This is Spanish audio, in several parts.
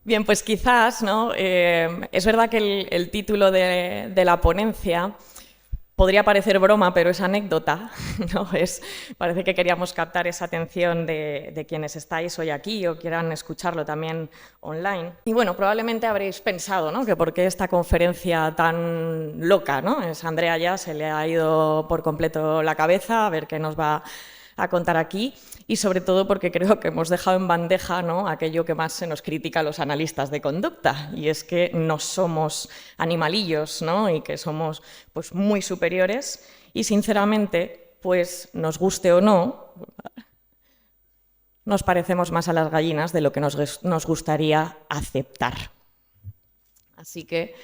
Bien, pues quizás, ¿no? Es verdad que el título de la ponencia podría parecer broma, pero es anécdota, ¿no? Parece que queríamos captar esa atención de quienes estáis hoy aquí o quieran escucharlo también online. Y bueno, probablemente habréis pensado, ¿no?, que por qué esta conferencia tan loca, ¿no? Es Andrea ya se le ha ido por completo la cabeza, a ver qué nos va a contar aquí, y sobre todo porque creo que hemos dejado en bandeja, ¿no?, aquello que más se nos critica a los analistas de conducta, y es que no somos animalillos, ¿no?, y que somos pues muy superiores, y sinceramente, pues nos guste o no, nos parecemos más a las gallinas de lo que nos gustaría aceptar. Así que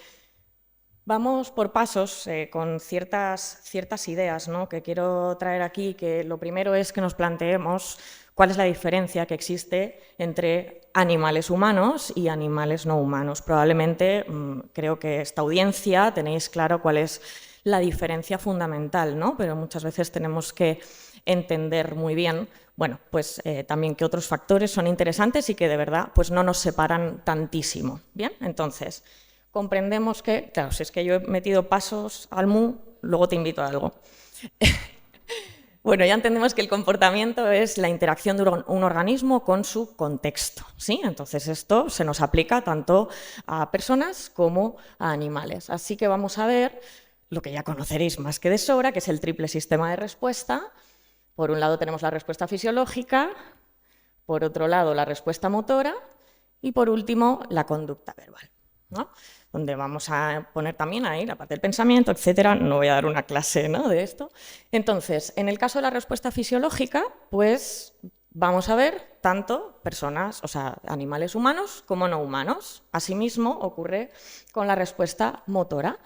vamos por pasos con ciertas ideas, ¿no?, que quiero traer aquí, que lo primero es que nos planteemos cuál es la diferencia que existe entre animales humanos y animales no humanos. Probablemente creo que esta audiencia tenéis claro cuál es la diferencia fundamental, ¿no?, pero muchas veces tenemos que entender muy bien, bueno, pues también qué otros factores son interesantes y que de verdad pues no nos separan tantísimo. Bien, entonces comprendemos que, claro, si es que yo he metido pasos al MU, luego te invito a algo. Bueno, ya entendemos que el comportamiento es la interacción de un organismo con su contexto, ¿sí? Entonces esto se nos aplica tanto a personas como a animales. Así que vamos a ver lo que ya conoceréis más que de sobra, que es el triple sistema de respuesta. Por un lado tenemos la respuesta fisiológica, por otro lado la respuesta motora y por último la conducta verbal, ¿no?, donde vamos a poner también ahí la parte del pensamiento, etcétera. No voy a dar una clase, ¿no?, de esto. Entonces, en el caso de la respuesta fisiológica, pues vamos a ver tanto personas, o sea, animales humanos como no humanos. Asimismo, ocurre con la respuesta motora.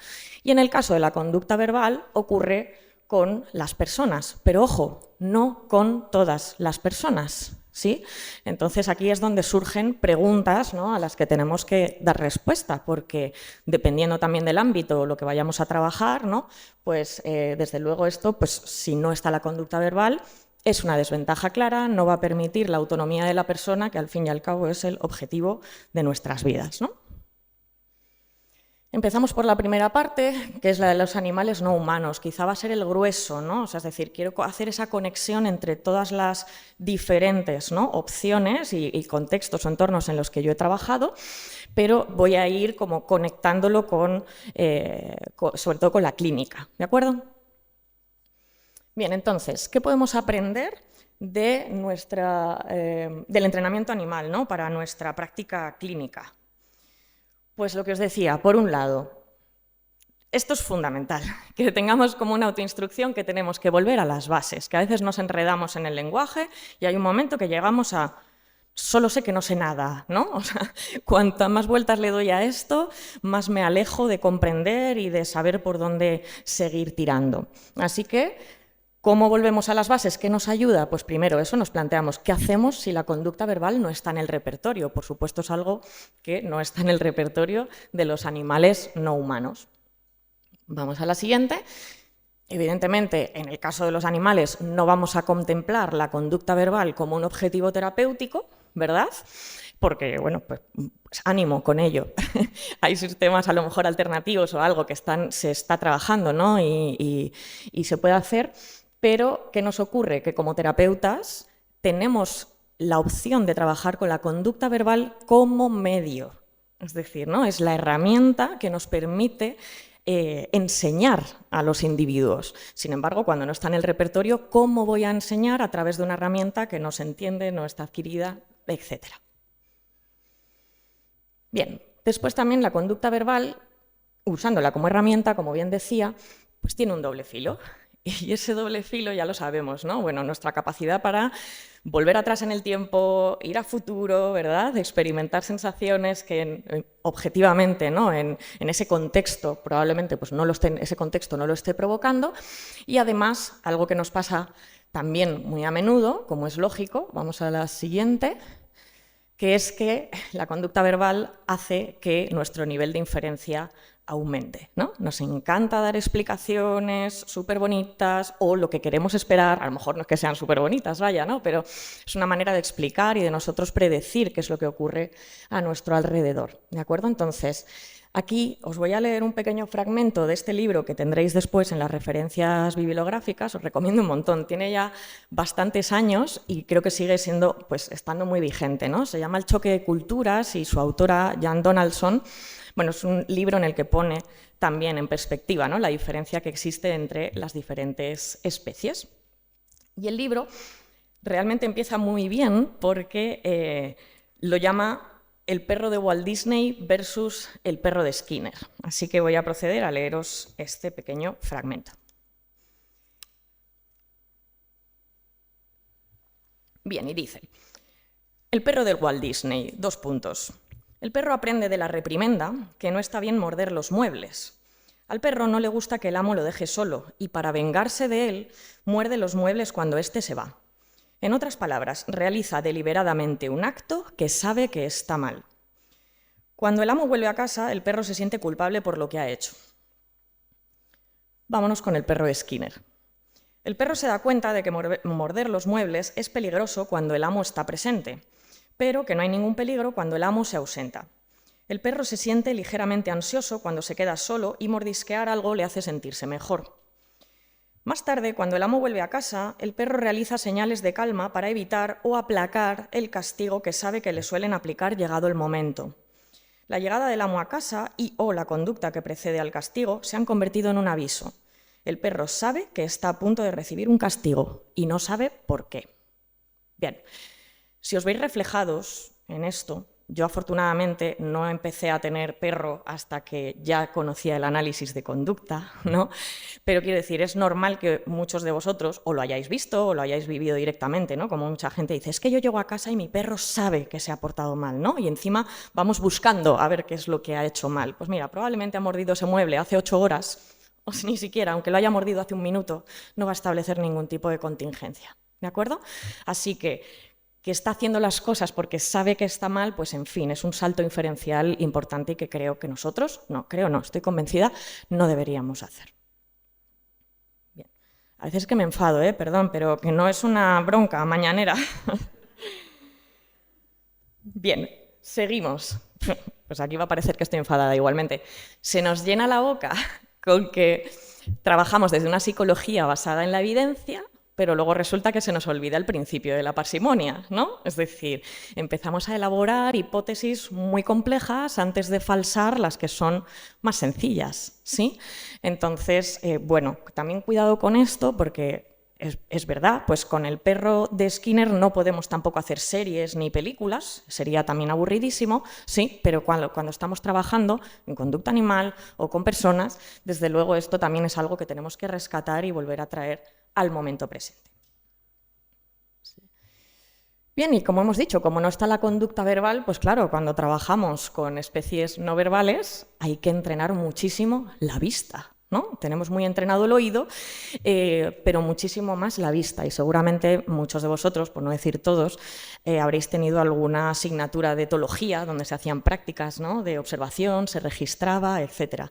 Y en el caso de la conducta verbal, ocurre con las personas. Pero ojo, no con todas las personas, ¿sí? Entonces aquí es donde surgen preguntas, ¿no?, a las que tenemos que dar respuesta, porque dependiendo también del ámbito o lo que vayamos a trabajar, ¿no?, pues desde luego esto, pues si no está la conducta verbal, es una desventaja clara, no va a permitir la autonomía de la persona, que al fin y al cabo es el objetivo de nuestras vidas, ¿no? Empezamos por la primera parte, que es la de los animales no humanos. Quizá va a ser el grueso, ¿no? O sea, es decir, quiero hacer esa conexión entre todas las diferentes, ¿no?, opciones y contextos o entornos en los que yo he trabajado, pero voy a ir como conectándolo sobre todo con la clínica, ¿de acuerdo? Bien, entonces, ¿qué podemos aprender del entrenamiento animal, ¿no?, para nuestra práctica clínica? Pues lo que os decía, por un lado, esto es fundamental, que tengamos como una autoinstrucción que tenemos que volver a las bases, que a veces nos enredamos en el lenguaje y hay un momento que llegamos a solo sé que no sé nada, ¿no? O sea, cuantas más vueltas le doy a esto, más me alejo de comprender y de saber por dónde seguir tirando. Así que, ¿cómo volvemos a las bases? ¿Qué nos ayuda? Pues primero eso, nos planteamos qué hacemos si la conducta verbal no está en el repertorio. Por supuesto es algo que no está en el repertorio de los animales no humanos. Vamos a la siguiente. Evidentemente, en el caso de los animales no vamos a contemplar la conducta verbal como un objetivo terapéutico, ¿verdad? Porque, bueno, pues ánimo con ello. Hay sistemas a lo mejor alternativos o algo que se está trabajando, ¿no?, y se puede hacer. Pero, ¿qué nos ocurre? Que como terapeutas tenemos la opción de trabajar con la conducta verbal como medio. Es decir, ¿no?, es la herramienta que nos permite enseñar a los individuos. Sin embargo, cuando no está en el repertorio, ¿cómo voy a enseñar a través de una herramienta que no se entiende, no está adquirida, etcétera? Bien, después también la conducta verbal, usándola como herramienta, como bien decía, pues tiene un doble filo. Y ese doble filo ya lo sabemos, ¿no? Bueno, nuestra capacidad para volver atrás en el tiempo, ir a futuro, ¿verdad?, experimentar sensaciones que objetivamente, ¿no?, en ese contexto probablemente pues ese contexto no lo esté provocando. Y además, algo que nos pasa también muy a menudo, como es lógico, vamos a la siguiente, que es que la conducta verbal hace que nuestro nivel de inferencia aumente, ¿no? Nos encanta dar explicaciones súper bonitas o lo que queremos esperar, a lo mejor no es que sean súper bonitas, vaya, ¿no? Pero es una manera de explicar y de nosotros predecir qué es lo que ocurre a nuestro alrededor, ¿de acuerdo? Entonces, aquí os voy a leer un pequeño fragmento de este libro que tendréis después en las referencias bibliográficas, os recomiendo un montón, tiene ya bastantes años y creo que sigue siendo, pues, estando muy vigente, ¿no? Se llama El choque de culturas y su autora, Jan Donaldson, bueno, es un libro en el que pone también en perspectiva, ¿no?, la diferencia que existe entre las diferentes especies. Y el libro realmente empieza muy bien porque lo llama El perro de Walt Disney versus el perro de Skinner. Así que voy a proceder a leeros este pequeño fragmento. Bien, y dice: el perro de Walt Disney, 2 puntos. El perro aprende de la reprimenda que no está bien morder los muebles. Al perro no le gusta que el amo lo deje solo y para vengarse de él muerde los muebles cuando éste se va. En otras palabras, realiza deliberadamente un acto que sabe que está mal. Cuando el amo vuelve a casa, el perro se siente culpable por lo que ha hecho. Vámonos con el perro de Skinner. El perro se da cuenta de que morder los muebles es peligroso cuando el amo está presente, pero que no hay ningún peligro cuando el amo se ausenta. El perro se siente ligeramente ansioso cuando se queda solo y mordisquear algo le hace sentirse mejor. Más tarde, cuando el amo vuelve a casa, el perro realiza señales de calma para evitar o aplacar el castigo que sabe que le suelen aplicar llegado el momento. La llegada del amo a casa y o la conducta que precede al castigo se han convertido en un aviso. El perro sabe que está a punto de recibir un castigo y no sabe por qué. Bien, si os veis reflejados en esto, yo afortunadamente no empecé a tener perro hasta que ya conocía el análisis de conducta, ¿no? Pero quiero decir, es normal que muchos de vosotros o lo hayáis visto o lo hayáis vivido directamente, ¿no? Como mucha gente dice, es que yo llego a casa y mi perro sabe que se ha portado mal, ¿no? Y encima vamos buscando a ver qué es lo que ha hecho mal. Pues mira, probablemente ha mordido ese mueble hace 8 horas, o ni siquiera, aunque lo haya mordido hace un minuto, no va a establecer ningún tipo de contingencia, ¿de acuerdo? Así que está haciendo las cosas porque sabe que está mal, pues en fin, es un salto inferencial importante y que creo que nosotros, estoy convencida, no deberíamos hacer. Bien. A veces que me enfado, perdón, pero que no es una bronca mañanera. Bien, seguimos. Pues aquí va a parecer que estoy enfadada igualmente. Se nos llena la boca con que trabajamos desde una psicología basada en la evidencia, pero luego resulta que se nos olvida el principio de la parsimonia, ¿no? Es decir, empezamos a elaborar hipótesis muy complejas antes de falsar las que son más sencillas, ¿sí? Entonces, bueno, también cuidado con esto porque es verdad, pues con el perro de Skinner no podemos tampoco hacer series ni películas, sería también aburridísimo, sí, pero cuando estamos trabajando en conducta animal o con personas, desde luego esto también es algo que tenemos que rescatar y volver a traer al momento presente. Bien, y como hemos dicho, como no está la conducta verbal, pues claro, cuando trabajamos con especies no verbales hay que entrenar muchísimo la vista, ¿no? Tenemos muy entrenado el oído, pero muchísimo más la vista y seguramente muchos de vosotros, por no decir todos, habréis tenido alguna asignatura de etología donde se hacían prácticas, ¿no?, de observación, se registraba, etc.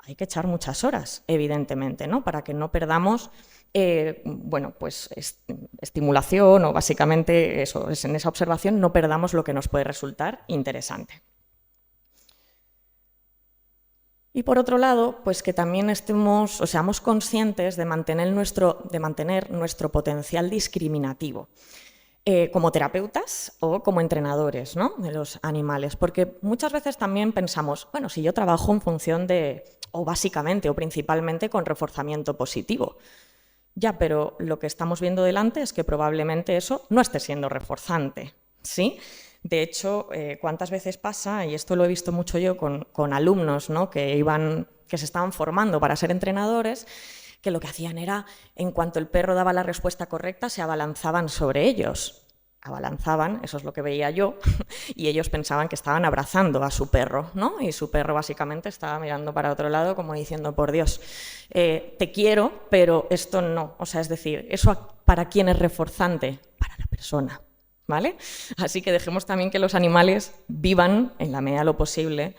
Hay que echar muchas horas, evidentemente, ¿no?, para que no perdamos bueno, pues estimulación o básicamente eso, en esa observación no perdamos lo que nos puede resultar interesante. Y por otro lado, pues que también estemos o seamos conscientes de mantener nuestro potencial discriminativo como terapeutas o como entrenadores, ¿no?, de los animales, porque muchas veces también pensamos, bueno, si yo trabajo en función de, o básicamente o principalmente con reforzamiento positivo, ya, pero lo que estamos viendo delante es que probablemente eso no esté siendo reforzante, ¿sí? De hecho, ¿cuántas veces pasa? Y esto lo he visto mucho yo con alumnos, ¿no?, que se estaban formando para ser entrenadores, que lo que hacían era, en cuanto el perro daba la respuesta correcta, se abalanzaban sobre ellos. Abalanzaban, eso es lo que veía yo, y ellos pensaban que estaban abrazando a su perro, ¿no? Y su perro básicamente estaba mirando para otro lado como diciendo, por Dios, te quiero, pero esto no. O sea, es decir, ¿eso para quién es reforzante? Para la persona, ¿vale? Así que dejemos también que los animales vivan, en la medida de lo posible,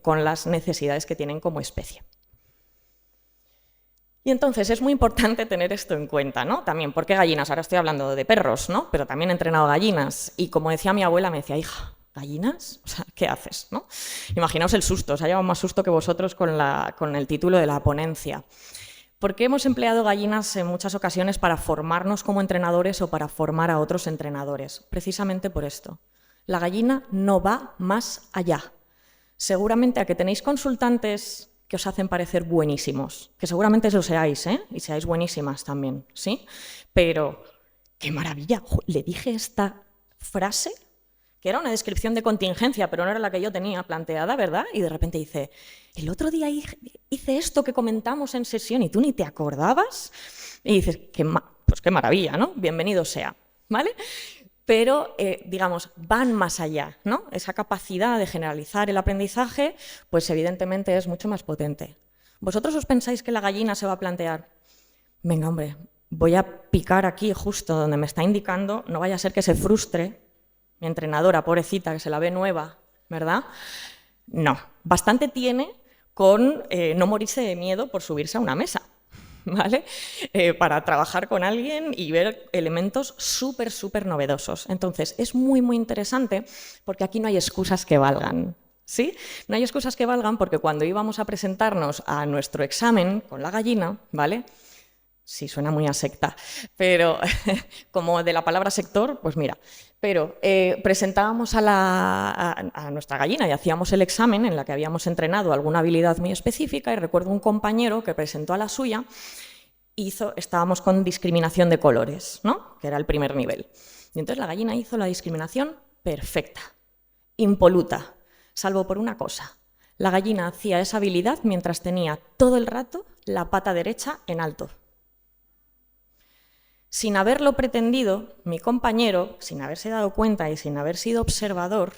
con las necesidades que tienen como especie. Y entonces es muy importante tener esto en cuenta, ¿no? También, ¿por qué gallinas? Ahora estoy hablando de perros, ¿no? Pero también he entrenado gallinas. Y como decía mi abuela, me decía, hija, ¿gallinas? O sea, ¿qué haces? ¿No? Imaginaos el susto, os ha llevado más susto que vosotros con el título de la ponencia. ¿Por qué hemos empleado gallinas en muchas ocasiones para formarnos como entrenadores o para formar a otros entrenadores? Precisamente por esto. La gallina no va más allá. Seguramente a que tenéis consultantes que os hacen parecer buenísimos, que seguramente eso seáis, ¿eh? Y seáis buenísimas también, ¿sí? Pero, ¡qué maravilla! Le dije esta frase, que era una descripción de contingencia, pero no era la que yo tenía planteada, ¿verdad? Y de repente dice, el otro día hice esto que comentamos en sesión y tú ni te acordabas. Y dices, pues qué maravilla, ¿no? Bienvenido sea, ¿vale? Pero, digamos, van más allá, ¿no? Esa capacidad de generalizar el aprendizaje, pues evidentemente es mucho más potente. ¿Vosotros os pensáis que la gallina se va a plantear? Venga, hombre, voy a picar aquí justo donde me está indicando, no vaya a ser que se frustre mi entrenadora, pobrecita, que se la ve nueva, ¿verdad? No, bastante tiene con no morirse de miedo por subirse a una mesa, ¿vale? Para trabajar con alguien y ver elementos súper, súper novedosos. Entonces, es muy, muy interesante porque aquí no hay excusas que valgan, ¿sí? No hay excusas que valgan porque cuando íbamos a presentarnos a nuestro examen con la gallina, ¿vale? Sí, suena muy a secta, pero como de la palabra sector, pues mira, pero presentábamos a nuestra gallina y hacíamos el examen en la que habíamos entrenado alguna habilidad muy específica y recuerdo un compañero que presentó a la suya, estábamos con discriminación de colores, ¿no? Que era el primer nivel. Y entonces la gallina hizo la discriminación perfecta, impoluta, salvo por una cosa. La gallina hacía esa habilidad mientras tenía todo el rato la pata derecha en alto. Sin haberlo pretendido, mi compañero, sin haberse dado cuenta y sin haber sido observador,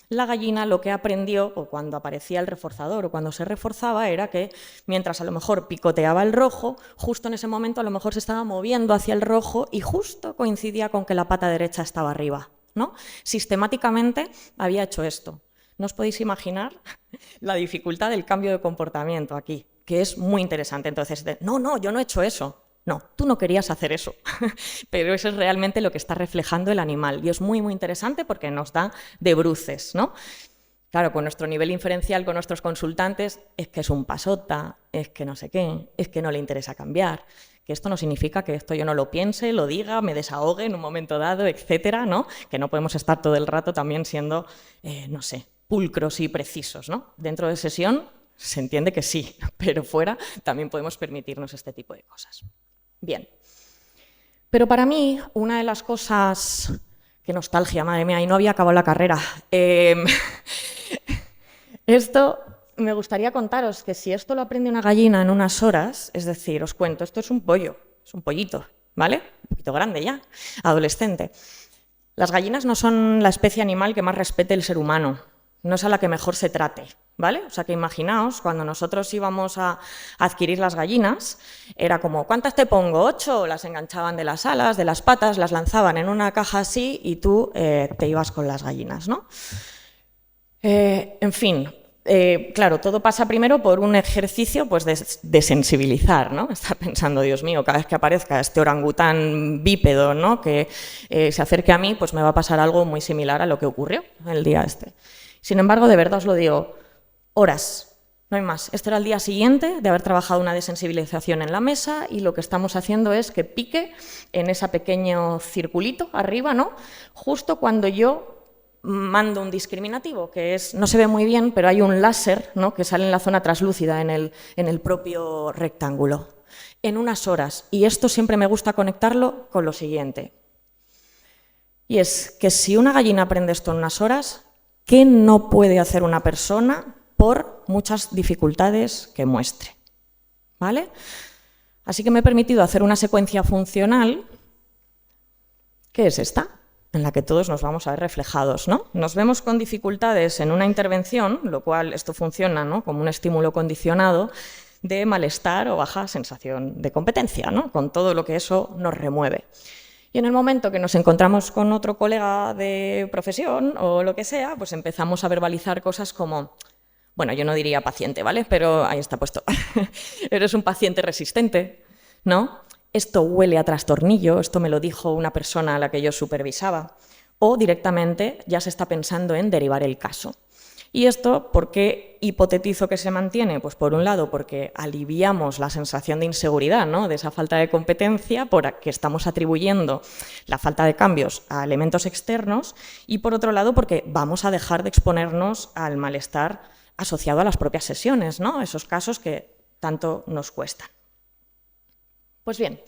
la gallina lo que aprendió, o cuando aparecía el reforzador o cuando se reforzaba, era que mientras a lo mejor picoteaba el rojo, justo en ese momento a lo mejor se estaba moviendo hacia el rojo y justo coincidía con que la pata derecha estaba arriba, ¿no? Sistemáticamente había hecho esto. No os podéis imaginar la dificultad del cambio de comportamiento aquí, que es muy interesante. Entonces, no, yo no he hecho eso. No, tú no querías hacer eso, pero eso es realmente lo que está reflejando el animal y es muy, muy interesante porque nos da de bruces, ¿no? Claro, con nuestro nivel inferencial, con nuestros consultantes, es que es un pasota, es que no sé qué, es que no le interesa cambiar, que esto no significa que esto yo no lo piense, lo diga, me desahogue en un momento dado, etcétera, ¿no? Que no podemos estar todo el rato también siendo, no sé, pulcros y precisos, ¿no? Dentro de sesión se entiende que sí, pero fuera también podemos permitirnos este tipo de cosas. Bien, pero para mí una de las cosas, qué nostalgia, madre mía, y no había acabado la carrera. Esto me gustaría contaros que si esto lo aprende una gallina en unas horas, es decir, os cuento, esto es un pollo, es un pollito, ¿vale? Un poquito grande ya, adolescente. Las gallinas no son la especie animal que más respete el ser humano, no es a la que mejor se trate, ¿vale? O sea que imaginaos, cuando nosotros íbamos a adquirir las gallinas, era como, ¿cuántas te pongo? 8, las enganchaban de las alas, de las patas, las lanzaban en una caja así y tú te ibas con las gallinas, ¿no? En fin, claro, todo pasa primero por un ejercicio pues, de sensibilizar, ¿no? Estar pensando, Dios mío, cada vez que aparezca este orangután bípedo, ¿no? Que se acerque a mí, pues me va a pasar algo muy similar a lo que ocurrió el día este. Sin embargo, de verdad os lo digo, horas, no hay más. Este era el día siguiente de haber trabajado una desensibilización en la mesa y lo que estamos haciendo es que pique en ese pequeño circulito arriba, ¿no? Justo cuando yo mando un discriminativo, que es, no se ve muy bien, pero hay un láser, ¿no? Que sale en la zona translúcida, en el propio rectángulo, en unas horas. Y esto siempre me gusta conectarlo con lo siguiente. Y es que si una gallina aprende esto en unas horas, ¿qué no puede hacer una persona por muchas dificultades que muestre? ¿Vale? Así que me he permitido hacer una secuencia funcional, que es esta, en la que todos nos vamos a ver reflejados, ¿no? Nos vemos con dificultades en una intervención, lo cual esto funciona, ¿no? Como un estímulo condicionado de malestar o baja sensación de competencia, ¿no? Con todo lo que eso nos remueve. Y en el momento que nos encontramos con otro colega de profesión o lo que sea, pues empezamos a verbalizar cosas como, bueno, yo no diría paciente, ¿vale? Pero ahí está puesto. Eres un paciente resistente, ¿no? Esto huele a trastornillo, esto me lo dijo una persona a la que yo supervisaba. O directamente ya se está pensando en derivar el caso. ¿Y esto por qué hipotetizo que se mantiene? Pues por un lado porque aliviamos la sensación de inseguridad, ¿no? De esa falta de competencia por que estamos atribuyendo la falta de cambios a elementos externos, y por otro lado porque vamos a dejar de exponernos al malestar asociado a las propias sesiones, ¿no? Esos casos que tanto nos cuestan. Pues bien,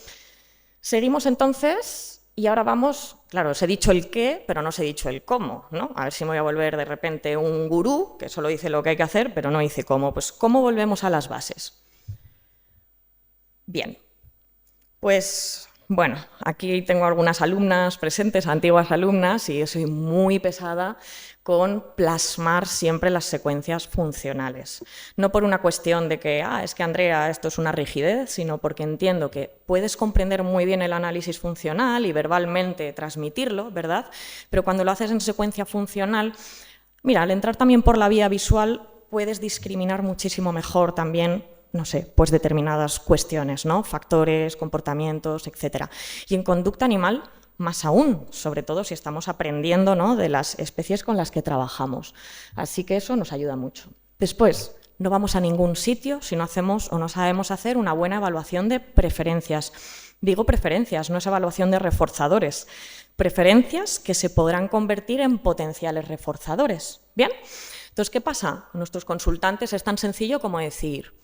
seguimos entonces. Y ahora vamos, claro, os he dicho el qué, pero no os he dicho el cómo, ¿no? A ver si me voy a volver de repente un gurú, que solo dice lo que hay que hacer, pero no dice cómo. Pues, ¿cómo volvemos a las bases? Bien, pues, bueno, aquí tengo algunas alumnas presentes, antiguas alumnas, y yo soy muy pesada con plasmar siempre las secuencias funcionales. No por una cuestión de que, es que Andrea, esto es una rigidez, sino porque entiendo que puedes comprender muy bien el análisis funcional y verbalmente transmitirlo, ¿verdad? Pero cuando lo haces en secuencia funcional, mira, al entrar también por la vía visual, puedes discriminar muchísimo mejor también, no sé, pues determinadas cuestiones, ¿no? Factores, comportamientos, etc. Y en conducta animal, más aún, sobre todo si estamos aprendiendo, ¿no?, de las especies con las que trabajamos. Así que eso nos ayuda mucho. Después, no vamos a ningún sitio si no hacemos o no sabemos hacer una buena evaluación de preferencias. Digo preferencias, no es evaluación de reforzadores. Preferencias que se podrán convertir en potenciales reforzadores. ¿Bien? Entonces, ¿qué pasa? Nuestros consultantes es tan sencillo como decir,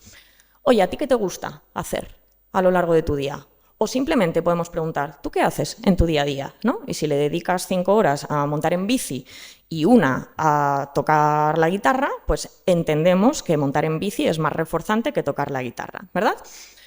oye, ¿a ti qué te gusta hacer a lo largo de tu día? O simplemente podemos preguntar, ¿tú qué haces en tu día a día? ¿No? Y si le dedicas 5 horas a montar en bici y una a tocar la guitarra, pues entendemos que montar en bici es más reforzante que tocar la guitarra, ¿verdad?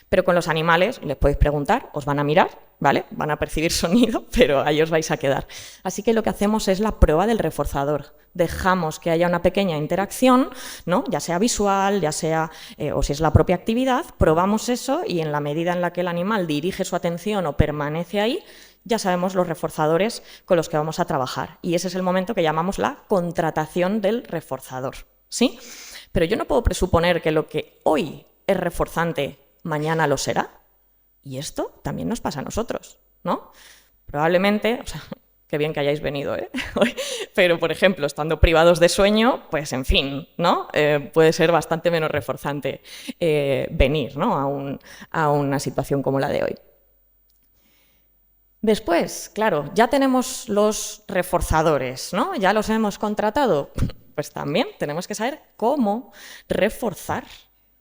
Pero con los animales les podéis preguntar, os van a mirar, ¿vale? Van a percibir sonido, pero ahí os vais a quedar. Así que lo que hacemos es la prueba del reforzador. Dejamos que haya una pequeña interacción, ¿no? Ya sea visual, ya sea, o si es la propia actividad, probamos eso y en la medida en la que el animal dirige su atención o permanece ahí, ya sabemos los reforzadores con los que vamos a trabajar. Y ese es el momento que llamamos la contratación del reforzador, ¿sí? Pero yo no puedo presuponer que lo que hoy es reforzante mañana lo será. Y esto también nos pasa a nosotros, ¿no? Probablemente, o sea, qué bien que hayáis venido, ¿eh? Pero, por ejemplo, estando privados de sueño, pues, en fin, ¿no? Puede ser bastante menos reforzante venir, ¿no?, a una situación como la de hoy. Después, claro, ya tenemos los reforzadores, ¿no? Ya los hemos contratado. Pues también tenemos que saber cómo reforzar.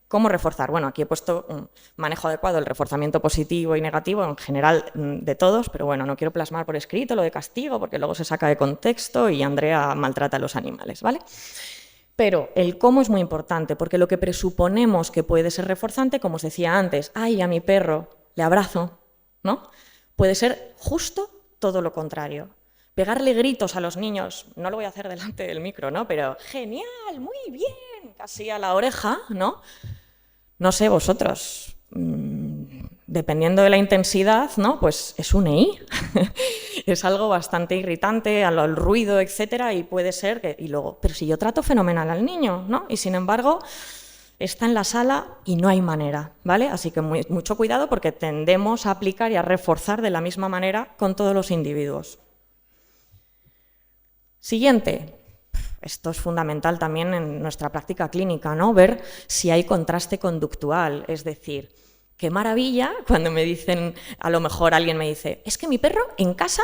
¿Cómo reforzar? Bueno, aquí he puesto un manejo adecuado del reforzamiento positivo y negativo, en general de todos, pero bueno, no quiero plasmar por escrito lo de castigo porque luego se saca de contexto y Andrea maltrata a los animales, ¿vale? Pero el cómo es muy importante, porque lo que presuponemos que puede ser reforzante, como os decía antes, ¡ay, a mi perro le abrazo!, ¿no? Puede ser justo todo lo contrario. Pegarle gritos a los niños, no lo voy a hacer delante del micro, ¿no? Pero genial, muy bien, casi a la oreja, ¿no? No sé, vosotros, dependiendo de la intensidad, ¿no?, pues es un EI. Es algo bastante irritante, al ruido, etcétera, y puede ser que... Y luego, pero si yo trato fenomenal al niño, ¿no? Y sin embargo, está en la sala y no hay manera, ¿vale? Así que mucho cuidado porque tendemos a aplicar y a reforzar de la misma manera con todos los individuos. Siguiente. Esto es fundamental también en nuestra práctica clínica, ¿no? Ver si hay contraste conductual, es decir, qué maravilla cuando me dicen, a lo mejor alguien me dice, es que mi perro en casa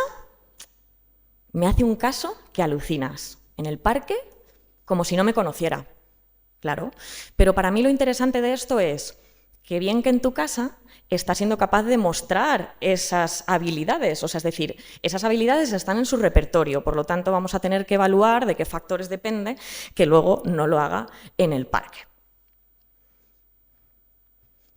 me hace un caso que alucinas, en el parque como si no me conociera, claro. Pero para mí lo interesante de esto es que bien que en tu casa está siendo capaz de mostrar esas habilidades, o sea, es decir, esas habilidades están en su repertorio, por lo tanto vamos a tener que evaluar de qué factores depende que luego no lo haga en el parque.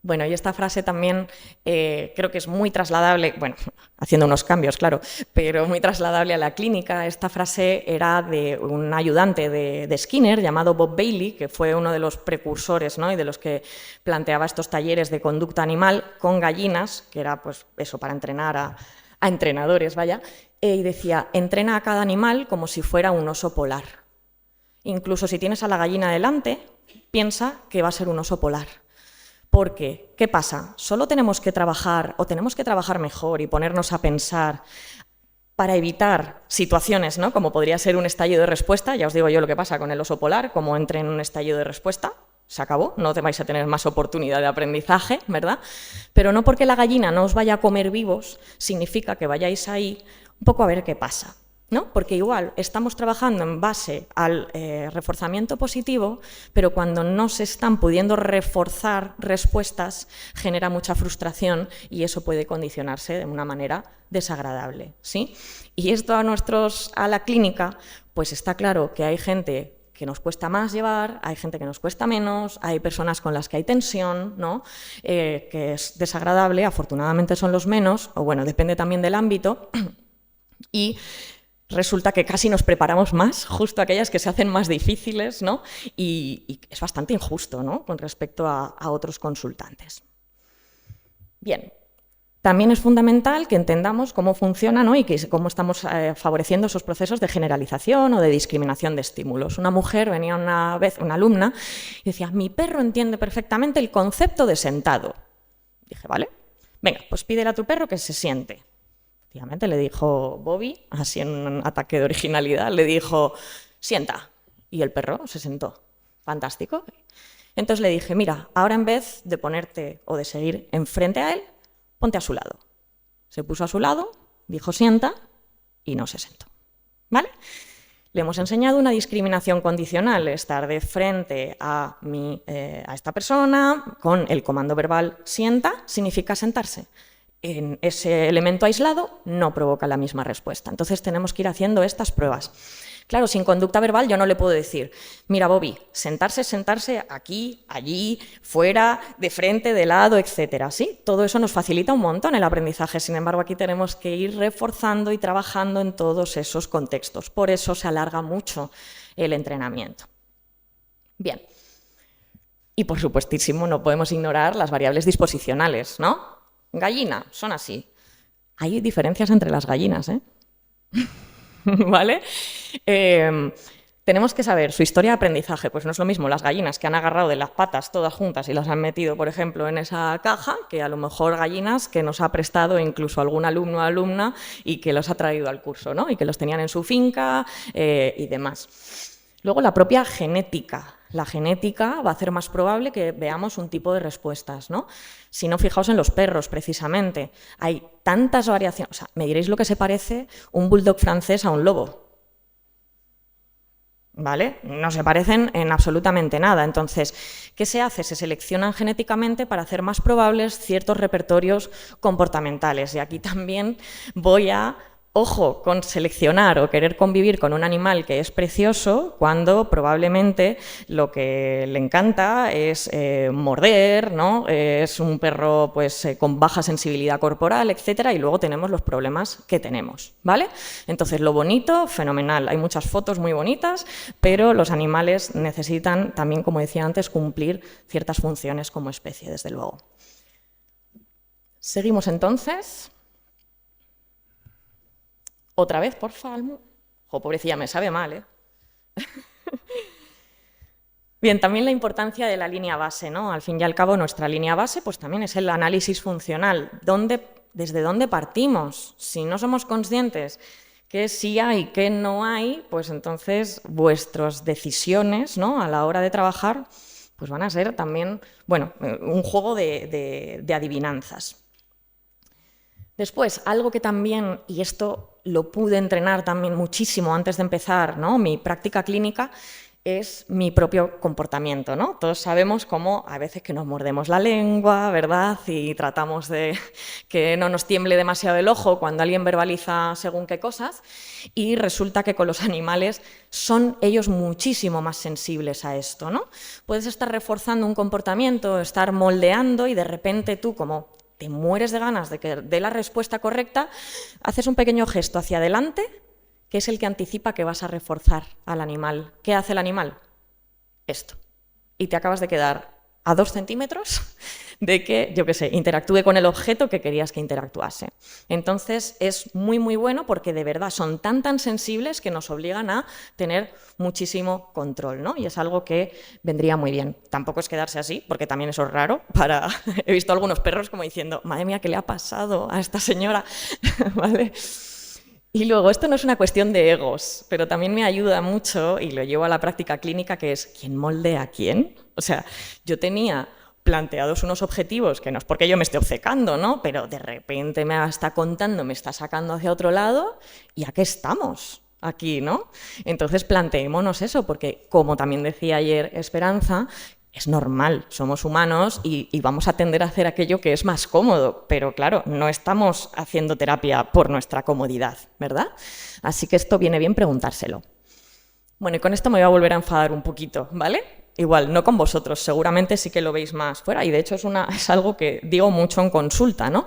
Bueno, y esta frase también creo que es muy trasladable, bueno, haciendo unos cambios, claro, pero muy trasladable a la clínica. Esta frase era de un ayudante de Skinner llamado Bob Bailey, que fue uno de los precursores, ¿no?, y de los que planteaba estos talleres de conducta animal con gallinas, que era pues eso, para entrenar a a entrenadores, vaya, y decía, entrena a cada animal como si fuera un oso polar. Incluso si tienes a la gallina delante, piensa que va a ser un oso polar. Porque, ¿qué pasa? Solo tenemos que trabajar, o tenemos que trabajar mejor y ponernos a pensar para evitar situaciones, ¿no? Como podría ser un estallido de respuesta. Ya os digo yo lo que pasa con el oso polar, como entre en un estallido de respuesta, se acabó, no te vais a tener más oportunidad de aprendizaje, ¿verdad? Pero no porque la gallina no os vaya a comer vivos, significa que vayáis ahí un poco a ver qué pasa, ¿no? Porque igual estamos trabajando en base al reforzamiento positivo, pero cuando no se están pudiendo reforzar respuestas, genera mucha frustración y eso puede condicionarse de una manera desagradable, ¿sí? Y esto a la clínica, pues está claro que hay gente que nos cuesta más llevar, hay gente que nos cuesta menos, hay personas con las que hay tensión, ¿no? Que es desagradable, afortunadamente son los menos, o bueno, depende también del ámbito, y resulta que casi nos preparamos más, justo aquellas que se hacen más difíciles, ¿no? Y es bastante injusto, ¿no? Con respecto a otros consultantes. Bien. También es fundamental que entendamos cómo funciona, ¿no? Y cómo estamos favoreciendo esos procesos de generalización o de discriminación de estímulos. Una mujer venía una vez, una alumna, y decía, mi perro entiende perfectamente el concepto de sentado. Dije, vale, venga, pues pídele a tu perro que se siente. Efectivamente le dijo Bobby, así en un ataque de originalidad, le dijo, sienta. Y el perro se sentó. Fantástico. Entonces le dije, mira, ahora en vez de ponerte o de seguir enfrente a él, ponte a su lado. Se puso a su lado, dijo sienta y no se sentó. ¿Vale? Le hemos enseñado una discriminación condicional, estar de frente a esta persona con el comando verbal sienta significa sentarse. En ese elemento aislado no provoca la misma respuesta. Entonces tenemos que ir haciendo estas pruebas. Claro, sin conducta verbal yo no le puedo decir, mira Bobby, sentarse aquí, allí, fuera, de frente, de lado, etcétera. ¿Sí? Todo eso nos facilita un montón el aprendizaje, sin embargo aquí tenemos que ir reforzando y trabajando en todos esos contextos. Por eso se alarga mucho el entrenamiento. Bien. Y por supuestísimo no podemos ignorar las variables disposicionales, ¿no? Gallina, son así. Hay diferencias entre las gallinas, ¿eh? ¿Vale? Tenemos que saber su historia de aprendizaje, pues no es lo mismo las gallinas que han agarrado de las patas todas juntas y las han metido, por ejemplo, en esa caja, que a lo mejor gallinas que nos ha prestado incluso algún alumno o alumna y que los ha traído al curso, ¿no? Y que los tenían en su finca y demás. Luego, la propia genética. La genética va a hacer más probable que veamos un tipo de respuestas, ¿no? Si no, fijaos en los perros, precisamente. Hay tantas variaciones. O sea, me diréis lo que se parece un bulldog francés a un lobo. ¿Vale? No se parecen en absolutamente nada. Entonces, ¿qué se hace? Se seleccionan genéticamente para hacer más probables ciertos repertorios comportamentales. Y aquí también voy a... Ojo con seleccionar o querer convivir con un animal que es precioso cuando probablemente lo que le encanta es morder, ¿no? Es un perro pues, con baja sensibilidad corporal, etcétera, y luego tenemos los problemas que tenemos, ¿vale? Entonces, lo bonito, fenomenal. Hay muchas fotos muy bonitas, pero los animales necesitan también, como decía antes, cumplir ciertas funciones como especie, desde luego. Seguimos entonces. Otra vez, por favor. Jo, pobrecilla, me sabe mal, ¿eh? Bien, también la importancia de la línea base, ¿no? Al fin y al cabo, nuestra línea base pues también es el análisis funcional. ¿Desde dónde partimos? Si no somos conscientes que sí hay, que no hay, pues entonces vuestras decisiones, ¿no? A la hora de trabajar pues van a ser también, bueno, un juego de adivinanzas. Después, algo que también, y esto lo pude entrenar también muchísimo antes de empezar, ¿no? Mi práctica clínica, es mi propio comportamiento, ¿no? Todos sabemos cómo a veces que nos mordemos la lengua, ¿verdad? Y tratamos de que no nos tiemble demasiado el ojo cuando alguien verbaliza según qué cosas, y resulta que con los animales son ellos muchísimo más sensibles a esto, ¿no? Puedes estar reforzando un comportamiento, estar moldeando y de repente tú como te mueres de ganas de que dé la respuesta correcta, haces un pequeño gesto hacia adelante, que es el que anticipa que vas a reforzar al animal. ¿Qué hace el animal? Esto. Y te acabas de quedar a 2 centímetros de que, yo qué sé, interactúe con el objeto que querías que interactuase. Entonces es muy, muy bueno porque de verdad son tan sensibles que nos obligan a tener muchísimo control, ¿no? Y es algo que vendría muy bien. Tampoco es quedarse así, porque también eso es raro. He visto algunos perros como diciendo, madre mía, ¿qué le ha pasado a esta señora? ¿Vale? Y luego, esto no es una cuestión de egos, pero también me ayuda mucho, y lo llevo a la práctica clínica, que es ¿quién moldea a quién? O sea, yo tenía planteados unos objetivos, que no es porque yo me esté obcecando, ¿no? Pero de repente me está contando, me está sacando hacia otro lado, ¿y a qué estamos aquí, no? Entonces planteémonos eso, porque como también decía ayer Esperanza, es normal, somos humanos y vamos a tender a hacer aquello que es más cómodo, pero claro, no estamos haciendo terapia por nuestra comodidad, ¿verdad? Así que esto viene bien preguntárselo. Bueno, y con esto me voy a volver a enfadar un poquito, ¿vale? Igual, no con vosotros, seguramente sí que lo veis más fuera, y de hecho es algo que digo mucho en consulta, ¿no?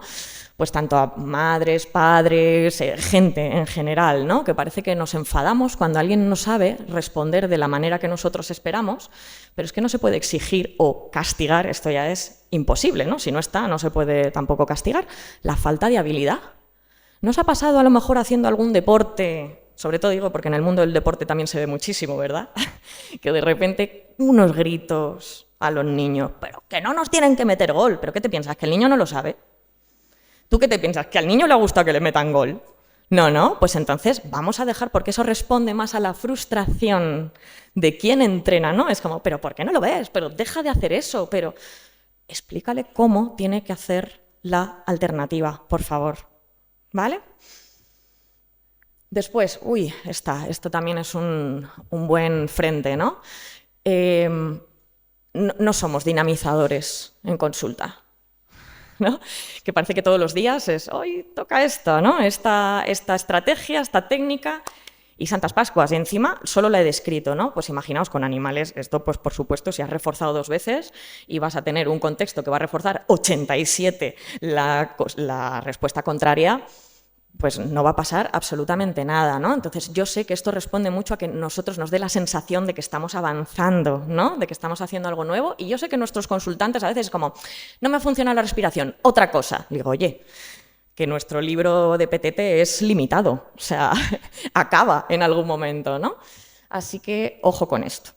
Pues tanto a madres, padres, gente en general, ¿no? Que parece que nos enfadamos cuando alguien no sabe responder de la manera que nosotros esperamos, pero es que no se puede exigir o castigar, esto ya es imposible, ¿no? Si no está, no se puede tampoco castigar. La falta de habilidad. ¿No os ha pasado a lo mejor haciendo algún deporte? Sobre todo digo porque en el mundo del deporte también se ve muchísimo, ¿verdad? Que de repente unos gritos a los niños, pero que no nos tienen que meter gol, ¿pero qué te piensas? ¿Que el niño no lo sabe? ¿Tú qué te piensas? ¿Que al niño le gusta que le metan gol? No, pues entonces vamos a dejar, porque eso responde más a la frustración de quien entrena, ¿no? Es como, pero ¿por qué no lo ves? Pero deja de hacer eso, pero explícale cómo tiene que hacer la alternativa, por favor, ¿vale? Después, esto también es un buen frente, ¿no? No somos dinamizadores en consulta, ¿no? Que parece que todos los días es, hoy toca esto, ¿no? Esta estrategia, esta técnica, y Santas Pascuas, y encima solo la he descrito, ¿no? Pues imaginaos con animales, esto pues por supuesto si has reforzado 2 veces y vas a tener un contexto que va a reforzar 87 la respuesta contraria, pues no va a pasar absolutamente nada, ¿no? Entonces yo sé que esto responde mucho a que nosotros nos dé la sensación de que estamos avanzando, ¿no? De que estamos haciendo algo nuevo, y yo sé que nuestros consultantes a veces es como, no me funciona la respiración, otra cosa. Digo, oye, que nuestro libro de PTT es limitado, o sea, acaba en algún momento, ¿no? Así que ojo con esto.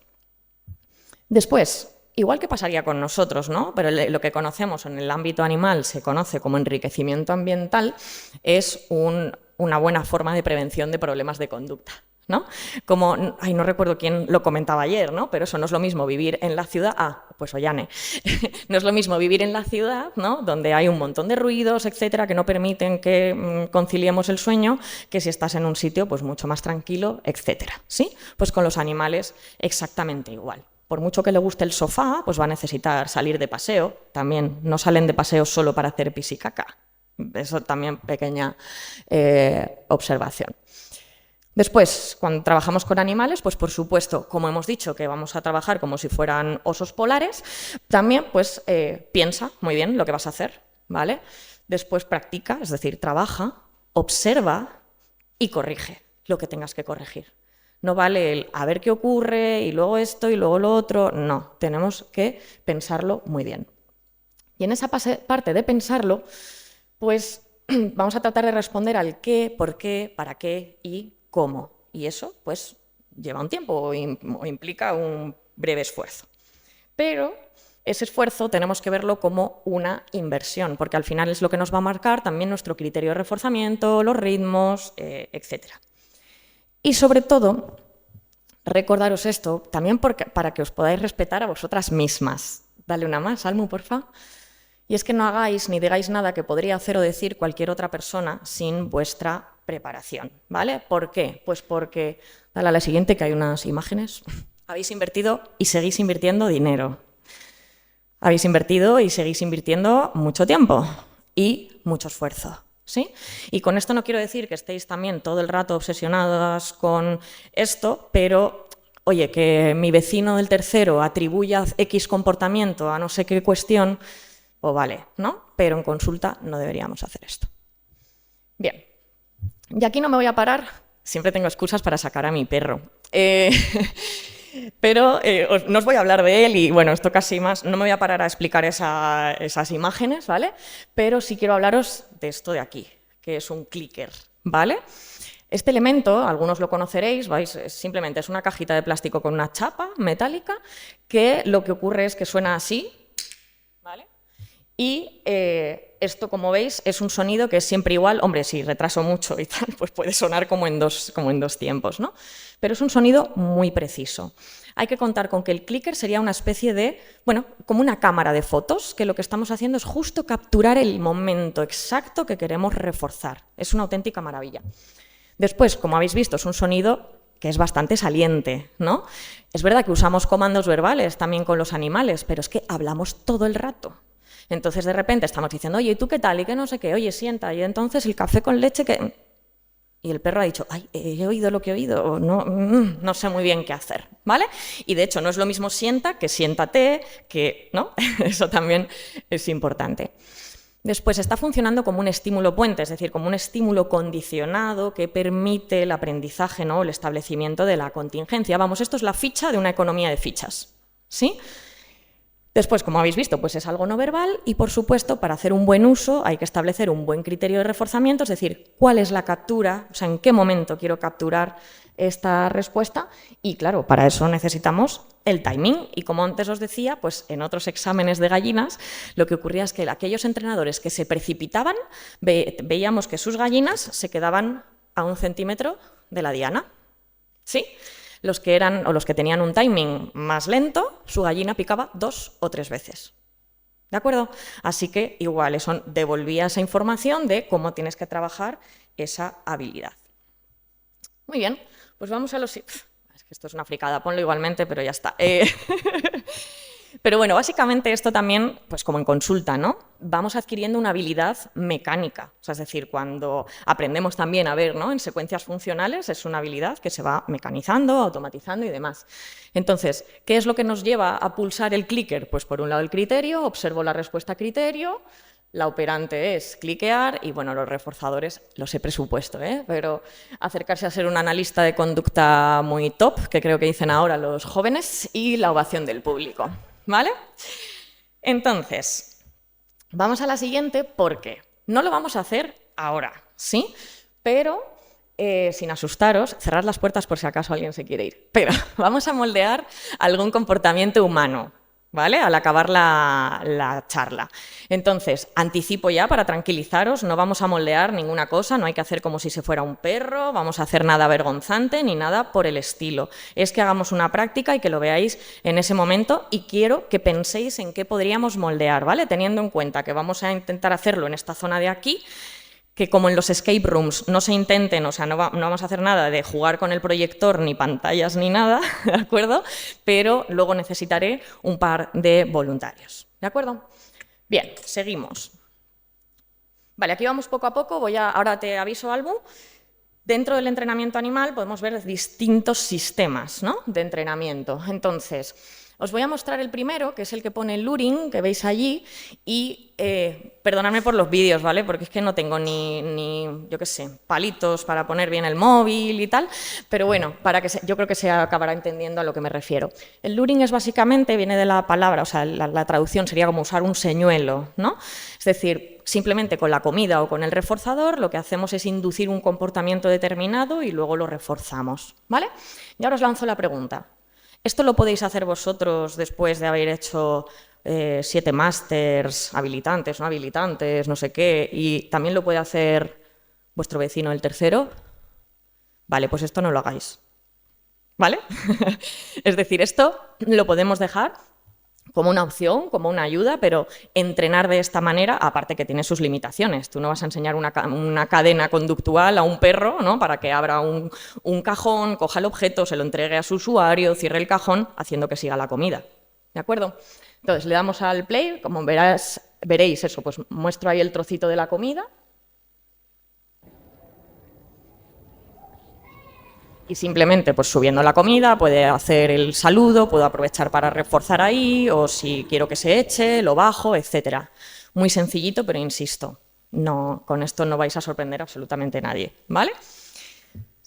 Después, igual que pasaría con nosotros, ¿no? Pero lo que conocemos en el ámbito animal se conoce como enriquecimiento ambiental, es una buena forma de prevención de problemas de conducta, ¿no? Como, no recuerdo quién lo comentaba ayer, ¿no? Pero eso no es lo mismo vivir en la ciudad, pues Ollane, no es lo mismo vivir en la ciudad, ¿no? Donde hay un montón de ruidos, etcétera, que no permiten que conciliemos el sueño, que si estás en un sitio pues mucho más tranquilo, etcétera, ¿sí? Pues con los animales exactamente igual. Por mucho que le guste el sofá, pues va a necesitar salir de paseo. También no salen de paseo solo para hacer pis y caca. Eso también pequeña observación. Después, cuando trabajamos con animales, pues por supuesto, como hemos dicho, que vamos a trabajar como si fueran osos polares, también pues piensa muy bien lo que vas a hacer, ¿vale? Después practica, es decir, trabaja, observa y corrige lo que tengas que corregir. No vale el a ver qué ocurre y luego esto y luego lo otro. No, tenemos que pensarlo muy bien. Y en esa parte de pensarlo, pues vamos a tratar de responder al qué, por qué, para qué y cómo. Y eso, pues, lleva un tiempo o implica un breve esfuerzo. Pero ese esfuerzo tenemos que verlo como una inversión, porque al final es lo que nos va a marcar también nuestro criterio de reforzamiento, los ritmos, etcétera. Y sobre todo, recordaros esto, también para que os podáis respetar a vosotras mismas. Dale una más, Almu, porfa. Y es que no hagáis ni digáis nada que podría hacer o decir cualquier otra persona sin vuestra preparación, ¿vale? ¿Por qué? Pues porque, dale a la siguiente, que hay unas imágenes. Habéis invertido y seguís invirtiendo dinero. Habéis invertido y seguís invirtiendo mucho tiempo y mucho esfuerzo. ¿Sí? Y con esto no quiero decir que estéis también todo el rato obsesionadas con esto, pero, oye, que mi vecino del tercero atribuya X comportamiento a no sé qué cuestión, pues vale, ¿no? Pero en consulta no deberíamos hacer esto. Bien, y aquí no me voy a parar, siempre tengo excusas para sacar a mi perro. Pero no os voy a hablar de él y, bueno, esto casi más, no me voy a parar a explicar esas imágenes, ¿vale? Pero sí quiero hablaros de esto de aquí, que es un clicker, ¿vale? Este elemento, algunos lo conoceréis, ¿vais? Simplemente es una cajita de plástico con una chapa metálica que lo que ocurre es que suena así, ¿vale? Y esto, como veis, es un sonido que es siempre igual. Hombre, si retraso mucho y tal, pues puede sonar como en dos tiempos, ¿no? Pero es un sonido muy preciso. Hay que contar con que el clicker sería una especie de, bueno, como una cámara de fotos, que lo que estamos haciendo es justo capturar el momento exacto que queremos reforzar. Es una auténtica maravilla. Después, como habéis visto, es un sonido que es bastante saliente, ¿no? Es verdad que usamos comandos verbales también con los animales, pero es que hablamos todo el rato. Entonces, de repente, estamos diciendo, oye, ¿y tú qué tal? Y que no sé qué, oye, sienta. Y entonces el café con leche que... Y el perro ha dicho, ay, he oído lo que he oído, o no, no sé muy bien qué hacer, ¿vale? Y de hecho, no es lo mismo sienta que siéntate, que, ¿no? Eso también es importante. Después, está funcionando como un estímulo puente, es decir, como un estímulo condicionado que permite el aprendizaje, ¿no? El establecimiento de la contingencia. Vamos, esto es la ficha de una economía de fichas, ¿sí? Después, como habéis visto, pues es algo no verbal y, por supuesto, para hacer un buen uso hay que establecer un buen criterio de reforzamiento, es decir, cuál es la captura, o sea, en qué momento quiero capturar esta respuesta y, claro, para eso necesitamos el timing y, como antes os decía, pues en otros exámenes de gallinas lo que ocurría es que aquellos entrenadores que se precipitaban veíamos que sus gallinas se quedaban a 1 centímetro de la diana, ¿sí? Los que tenían un timing más lento, su gallina picaba 2 o 3 veces. ¿De acuerdo? Así que igual eso devolvía esa información de cómo tienes que trabajar esa habilidad. Muy bien, pues vamos a los... Es que esto es una fricada, ponlo igualmente, pero ya está. Pero bueno, básicamente esto también, pues como en consulta, ¿no? Vamos adquiriendo una habilidad mecánica. O sea, es decir, cuando aprendemos también a ver, ¿no? En secuencias funcionales, es una habilidad que se va mecanizando, automatizando y demás. Entonces, ¿qué es lo que nos lleva a pulsar el clicker? Pues por un lado el criterio, observo la respuesta criterio, la operante es cliquear y, bueno, los reforzadores los he presupuesto, pero acercarse a ser un analista de conducta muy top, que creo que dicen ahora los jóvenes, y la ovación del público. ¿Vale? Entonces, vamos a la siguiente porque no lo vamos a hacer ahora, ¿sí? Pero, sin asustaros, cerrad las puertas por si acaso alguien se quiere ir. Pero vamos a moldear algún comportamiento humano, ¿vale? Al acabar la charla. Entonces, anticipo ya para tranquilizaros, no vamos a moldear ninguna cosa, no hay que hacer como si se fuera un perro, vamos a hacer nada vergonzante ni nada por el estilo. Es que hagamos una práctica y que lo veáis en ese momento y quiero que penséis en qué podríamos moldear, ¿vale? Teniendo en cuenta que vamos a intentar hacerlo en esta zona de aquí, que como en los escape rooms no se intenten, o sea, no vamos a hacer nada de jugar con el proyector, ni pantallas, ni nada, ¿de acuerdo? Pero luego necesitaré un par de voluntarios, ¿de acuerdo? Bien, seguimos. Vale, aquí vamos poco a poco, ahora te aviso, Albu. Dentro del entrenamiento animal podemos ver distintos sistemas, ¿no? De entrenamiento. Entonces, os voy a mostrar el primero, que es el que pone el luring, que veis allí, y perdonadme por los vídeos, ¿vale? Porque es que no tengo ni yo qué sé, palitos para poner bien el móvil y tal, pero bueno, yo creo que se acabará entendiendo a lo que me refiero. El luring es básicamente, viene de la palabra, o sea, la traducción sería como usar un señuelo, ¿no? Es decir, simplemente con la comida o con el reforzador lo que hacemos es inducir un comportamiento determinado y luego lo reforzamos, ¿vale? Y ahora os lanzo la pregunta. ¿Esto lo podéis hacer vosotros después de haber hecho 7 másters habilitantes, no habilitantes, no sé qué, y también lo puede hacer vuestro vecino el tercero? Vale, pues esto no lo hagáis, ¿vale? Es decir, esto lo podemos dejar como una opción, como una ayuda, pero entrenar de esta manera, aparte que tiene sus limitaciones. Tú no vas a enseñar una cadena conductual a un perro, ¿no? Para que abra un cajón, coja el objeto, se lo entregue a su usuario, cierre el cajón, haciendo que siga la comida. ¿De acuerdo? Entonces, le damos al play, como veréis eso, pues muestro ahí el trocito de la comida. Y simplemente pues subiendo la comida puede hacer el saludo, puedo aprovechar para reforzar ahí, o si quiero que se eche, lo bajo, etc. Muy sencillito, pero insisto, no, con esto no vais a sorprender absolutamente a nadie, ¿vale?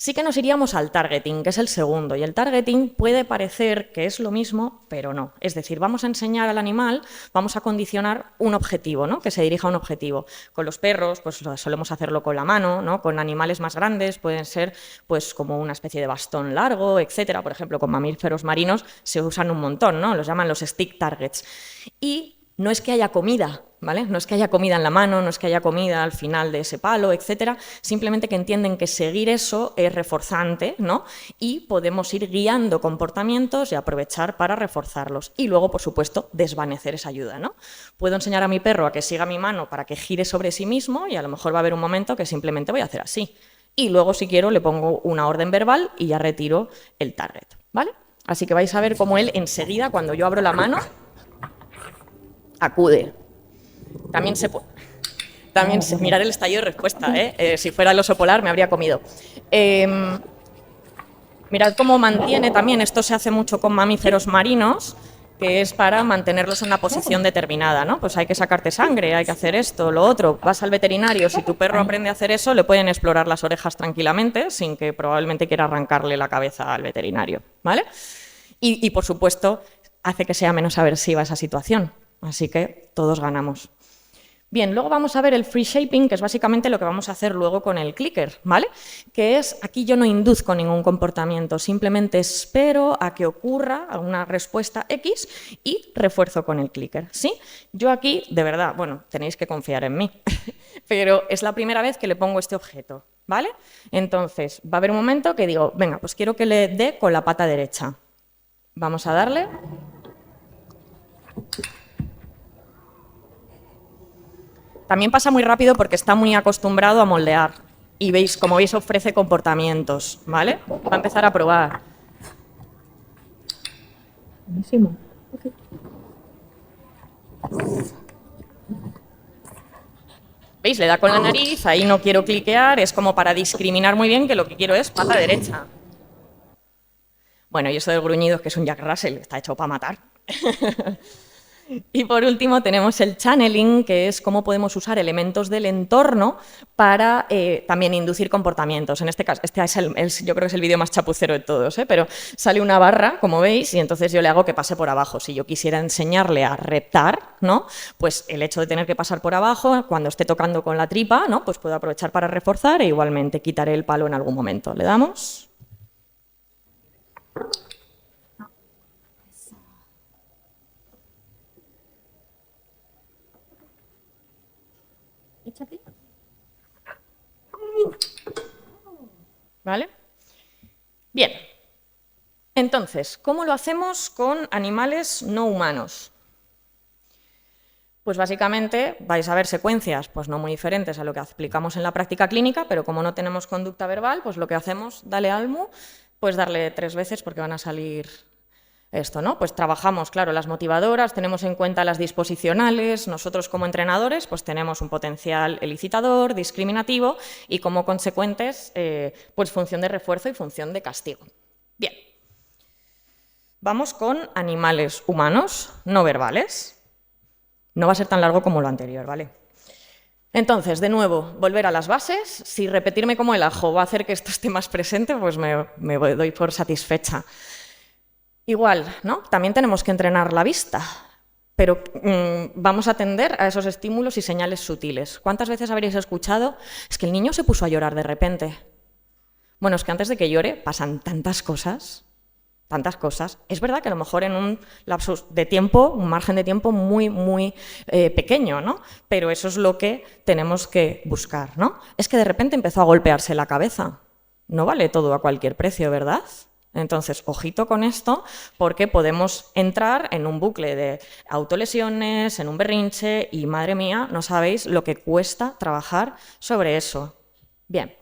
Sí que nos iríamos al targeting, que es el segundo, y el targeting puede parecer que es lo mismo, pero no. Es decir, vamos a enseñar al animal, vamos a condicionar un objetivo, ¿no? Que se dirija a un objetivo. Con los perros, pues solemos hacerlo con la mano, ¿no? Con animales más grandes pueden ser pues, como una especie de bastón largo, etcétera. Por ejemplo, con mamíferos marinos se usan un montón, ¿no? Los llaman los stick targets. Y no es que haya comida, ¿vale? No es que haya comida en la mano, no es que haya comida al final de ese palo, etcétera, simplemente que entienden que seguir eso es reforzante, ¿no? Y podemos ir guiando comportamientos y aprovechar para reforzarlos. Y luego, por supuesto, desvanecer esa ayuda, ¿no? Puedo enseñar a mi perro a que siga mi mano para que gire sobre sí mismo y a lo mejor va a haber un momento que simplemente voy a hacer así. Y luego, si quiero, le pongo una orden verbal y ya retiro el target, ¿vale? Así que vais a ver cómo él enseguida, cuando yo abro la mano, acude. También se puede. Mirar el estallido de respuesta, si fuera el oso polar me habría comido. Mirad cómo mantiene también, esto se hace mucho con mamíferos marinos, que es para mantenerlos en una posición determinada, ¿no? Pues hay que sacarte sangre, hay que hacer esto, lo otro. Vas al veterinario, si tu perro aprende a hacer eso, le pueden explorar las orejas tranquilamente, sin que probablemente quiera arrancarle la cabeza al veterinario, ¿vale? Y por supuesto, hace que sea menos aversiva esa situación. Así que todos ganamos. Bien, luego vamos a ver el free shaping, que es básicamente lo que vamos a hacer luego con el clicker, ¿vale? Que es, aquí yo no induzco ningún comportamiento, simplemente espero a que ocurra una respuesta X y refuerzo con el clicker, ¿sí? Yo aquí, de verdad, bueno, tenéis que confiar en mí, pero es la primera vez que le pongo este objeto, ¿vale? Entonces, va a haber un momento que digo, venga, pues quiero que le dé con la pata derecha. Vamos a darle. También pasa muy rápido porque está muy acostumbrado a moldear. Y veis, como veis, ofrece comportamientos, ¿vale? Va a empezar a probar. Buenísimo. Okay. ¿Veis? Le da con la nariz, ahí no quiero cliquear, es como para discriminar muy bien que lo que quiero es pata derecha. Bueno, y eso del gruñido es que es un Jack Russell, está hecho para matar. Y por último tenemos el channeling, que es cómo podemos usar elementos del entorno para también inducir comportamientos. En este caso, yo creo que es el vídeo más chapucero de todos, pero sale una barra, como veis, y entonces yo le hago que pase por abajo. Si yo quisiera enseñarle a reptar, ¿no? Pues el hecho de tener que pasar por abajo, cuando esté tocando con la tripa, ¿no? Pues puedo aprovechar para reforzar e igualmente quitaré el palo en algún momento. ¿Le damos? ¿Vale? Bien. Entonces, ¿cómo lo hacemos con animales no humanos? Pues básicamente vais a ver secuencias pues no muy diferentes a lo que aplicamos en la práctica clínica, pero como no tenemos conducta verbal, pues lo que hacemos, dale almu, pues darle 3 veces porque van a salir esto, ¿no? Pues trabajamos, claro, las motivadoras, tenemos en cuenta las disposicionales, nosotros como entrenadores pues tenemos un potencial elicitador, discriminativo y como consecuentes pues función de refuerzo y función de castigo. Bien. Vamos con animales humanos no verbales. No va a ser tan largo como lo anterior, ¿vale? Entonces, de nuevo, volver a las bases. Si repetirme como el ajo va a hacer que esto esté más presente, pues me doy por satisfecha. Igual, ¿no? También tenemos que entrenar la vista, pero vamos a atender a esos estímulos y señales sutiles. ¿Cuántas veces habréis escuchado? Es que el niño se puso a llorar de repente. Bueno, es que antes de que llore pasan tantas cosas. Es verdad que a lo mejor en un lapsus de tiempo, un margen de tiempo muy, muy pequeño, ¿no? Pero eso es lo que tenemos que buscar, ¿no? Es que de repente empezó a golpearse la cabeza. No vale todo a cualquier precio, ¿verdad? Entonces, ojito con esto, porque podemos entrar en un bucle de autolesiones, en un berrinche, y madre mía, no sabéis lo que cuesta trabajar sobre eso. Bien.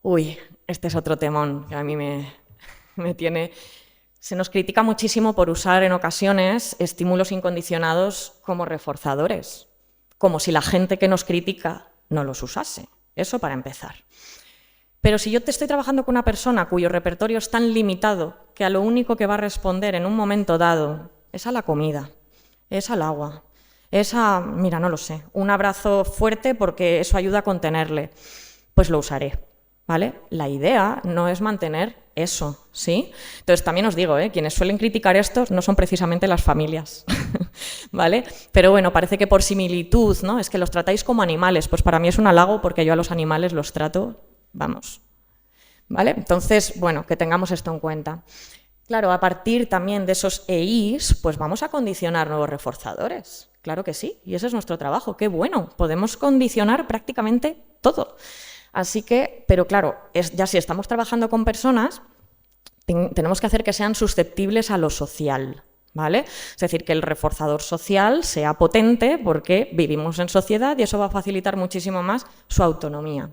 Uy, este es otro temón que a mí me tiene... Se nos critica muchísimo por usar en ocasiones estímulos incondicionados como reforzadores, como si la gente que nos critica no los usase. Eso para empezar. Pero si yo te estoy trabajando con una persona cuyo repertorio es tan limitado que a lo único que va a responder en un momento dado es a la comida, es al agua, es a, mira, no lo sé, un abrazo fuerte porque eso ayuda a contenerle, pues lo usaré. ¿vale? La idea no es mantener eso, ¿sí? Entonces también os digo, quienes suelen criticar esto no son precisamente las familias, ¿vale? Pero bueno, parece que por similitud, ¿no? Es que los tratáis como animales, pues para mí es un halago porque yo a los animales los trato, vamos, ¿vale? Entonces, bueno, que tengamos esto en cuenta. Claro, a partir también de esos EIs, pues vamos a condicionar nuevos reforzadores. Claro que sí, y ese es nuestro trabajo. ¡Qué bueno! Podemos condicionar prácticamente todo. Así que, pero claro, ya si estamos trabajando con personas, tenemos que hacer que sean susceptibles a lo social, ¿vale? Es decir, que el reforzador social sea potente porque vivimos en sociedad y eso va a facilitar muchísimo más su autonomía.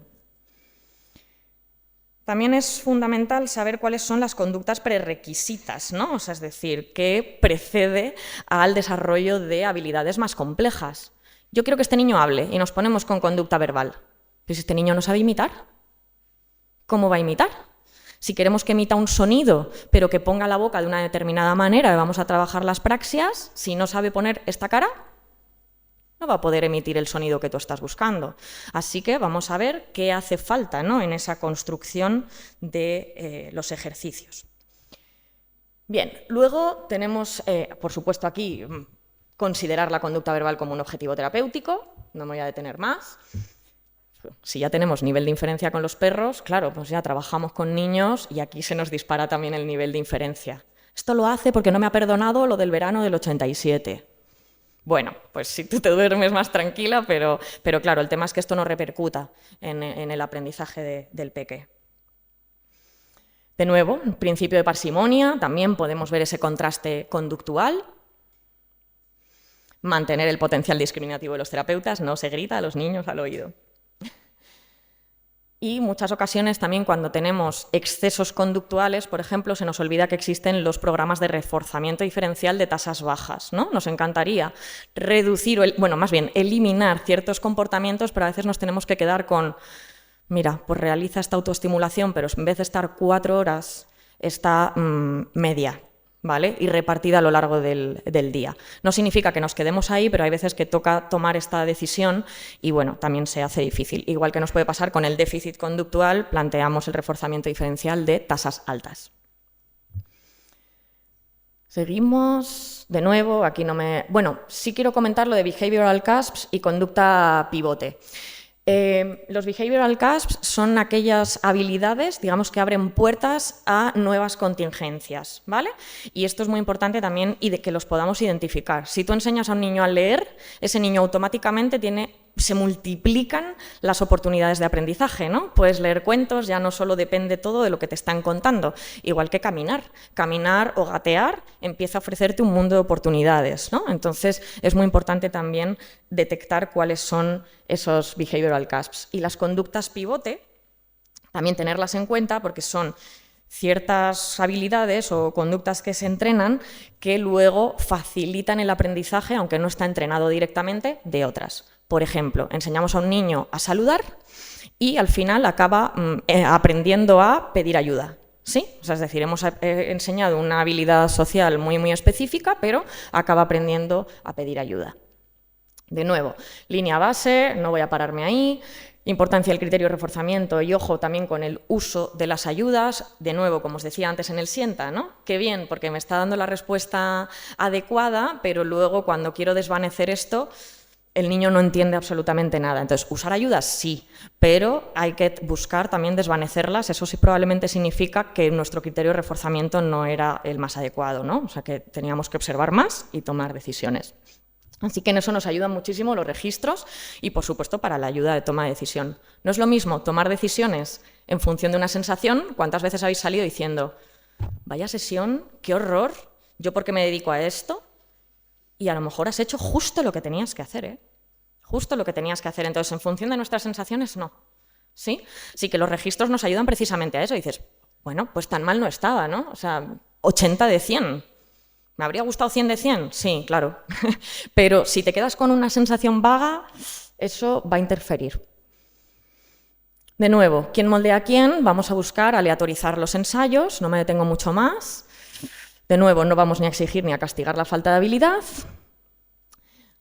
También es fundamental saber cuáles son las conductas prerequisitas, ¿no? O sea, es decir, qué precede al desarrollo de habilidades más complejas. Yo quiero que este niño hable y nos ponemos con conducta verbal. Pero si este niño no sabe imitar, ¿cómo va a imitar? Si queremos que emita un sonido, pero que ponga la boca de una determinada manera y vamos a trabajar las praxias, si no sabe poner esta cara, no va a poder emitir el sonido que tú estás buscando. Así que vamos a ver qué hace falta, ¿no?, en esa construcción de los ejercicios. Bien, luego tenemos, por supuesto, aquí considerar la conducta verbal como un objetivo terapéutico, no me voy a detener más. Si ya tenemos nivel de inferencia con los perros, claro, pues ya trabajamos con niños y aquí se nos dispara también el nivel de inferencia. Esto lo hace porque no me ha perdonado lo del verano del 87. Bueno, pues si tú te duermes más tranquila, pero claro, el tema es que esto no repercuta en el aprendizaje del peque. De nuevo, principio de parsimonia, también podemos ver ese contraste conductual. Mantener el potencial discriminativo de los terapeutas, no se grita a los niños al oído. Y muchas ocasiones también cuando tenemos excesos conductuales, por ejemplo, se nos olvida que existen los programas de reforzamiento diferencial de tasas bajas, ¿no? Nos encantaría reducir, más bien eliminar ciertos comportamientos, pero a veces nos tenemos que quedar con, mira, pues realiza esta autoestimulación, pero en vez de estar 4 horas, está media, ¿vale? Y repartida a lo largo del día. No significa que nos quedemos ahí, pero hay veces que toca tomar esta decisión y, bueno, también se hace difícil. Igual que nos puede pasar con el déficit conductual, planteamos el reforzamiento diferencial de tasas altas. Seguimos, de nuevo, aquí no me... Bueno, sí quiero comentar lo de Behavioral Cusps y conducta pivote. Los Behavioral Cusps son aquellas habilidades, digamos, que abren puertas a nuevas contingencias, ¿vale? Y esto es muy importante también y de que los podamos identificar. Si tú enseñas a un niño a leer, ese niño automáticamente se multiplican las oportunidades de aprendizaje, ¿no? Puedes leer cuentos, ya no solo depende todo de lo que te están contando, igual que caminar. Caminar o gatear empieza a ofrecerte un mundo de oportunidades, ¿no? Entonces es muy importante también detectar cuáles son esos behavioral cusps. Y las conductas pivote, también tenerlas en cuenta porque son ciertas habilidades o conductas que se entrenan que luego facilitan el aprendizaje, aunque no está entrenado directamente, de otras. Por ejemplo, enseñamos a un niño a saludar y al final acaba aprendiendo a pedir ayuda. ¿Sí? O sea, es decir, hemos enseñado una habilidad social muy, muy específica, pero acaba aprendiendo a pedir ayuda. De nuevo, línea base, no voy a pararme ahí. Importancia del criterio de reforzamiento y ojo también con el uso de las ayudas. De nuevo, como os decía antes en el sienta, ¿no? Qué bien, porque me está dando la respuesta adecuada, pero luego cuando quiero desvanecer esto, el niño no entiende absolutamente nada. Entonces, usar ayudas sí, pero hay que buscar también desvanecerlas. Eso sí probablemente significa que nuestro criterio de reforzamiento no era el más adecuado, ¿no? O sea, que teníamos que observar más y tomar decisiones. Así que en eso nos ayudan muchísimo los registros y, por supuesto, para la ayuda de toma de decisión. No es lo mismo tomar decisiones en función de una sensación. ¿Cuántas veces habéis salido diciendo, vaya sesión, qué horror, yo por qué me dedico a esto? Y a lo mejor has hecho justo lo que tenías que hacer, ¿eh? Justo lo que tenías que hacer. Entonces, en función de nuestras sensaciones, no. ¿Sí? Sí que los registros nos ayudan precisamente a eso. Y dices, bueno, pues tan mal no estaba, ¿no? O sea, 80 de 100. ¿Me habría gustado 100 de 100? Sí, claro. Pero si te quedas con una sensación vaga, eso va a interferir. De nuevo, ¿quién moldea a quién? Vamos a buscar aleatorizar los ensayos, no me detengo mucho más. De nuevo, no vamos ni a exigir ni a castigar la falta de habilidad.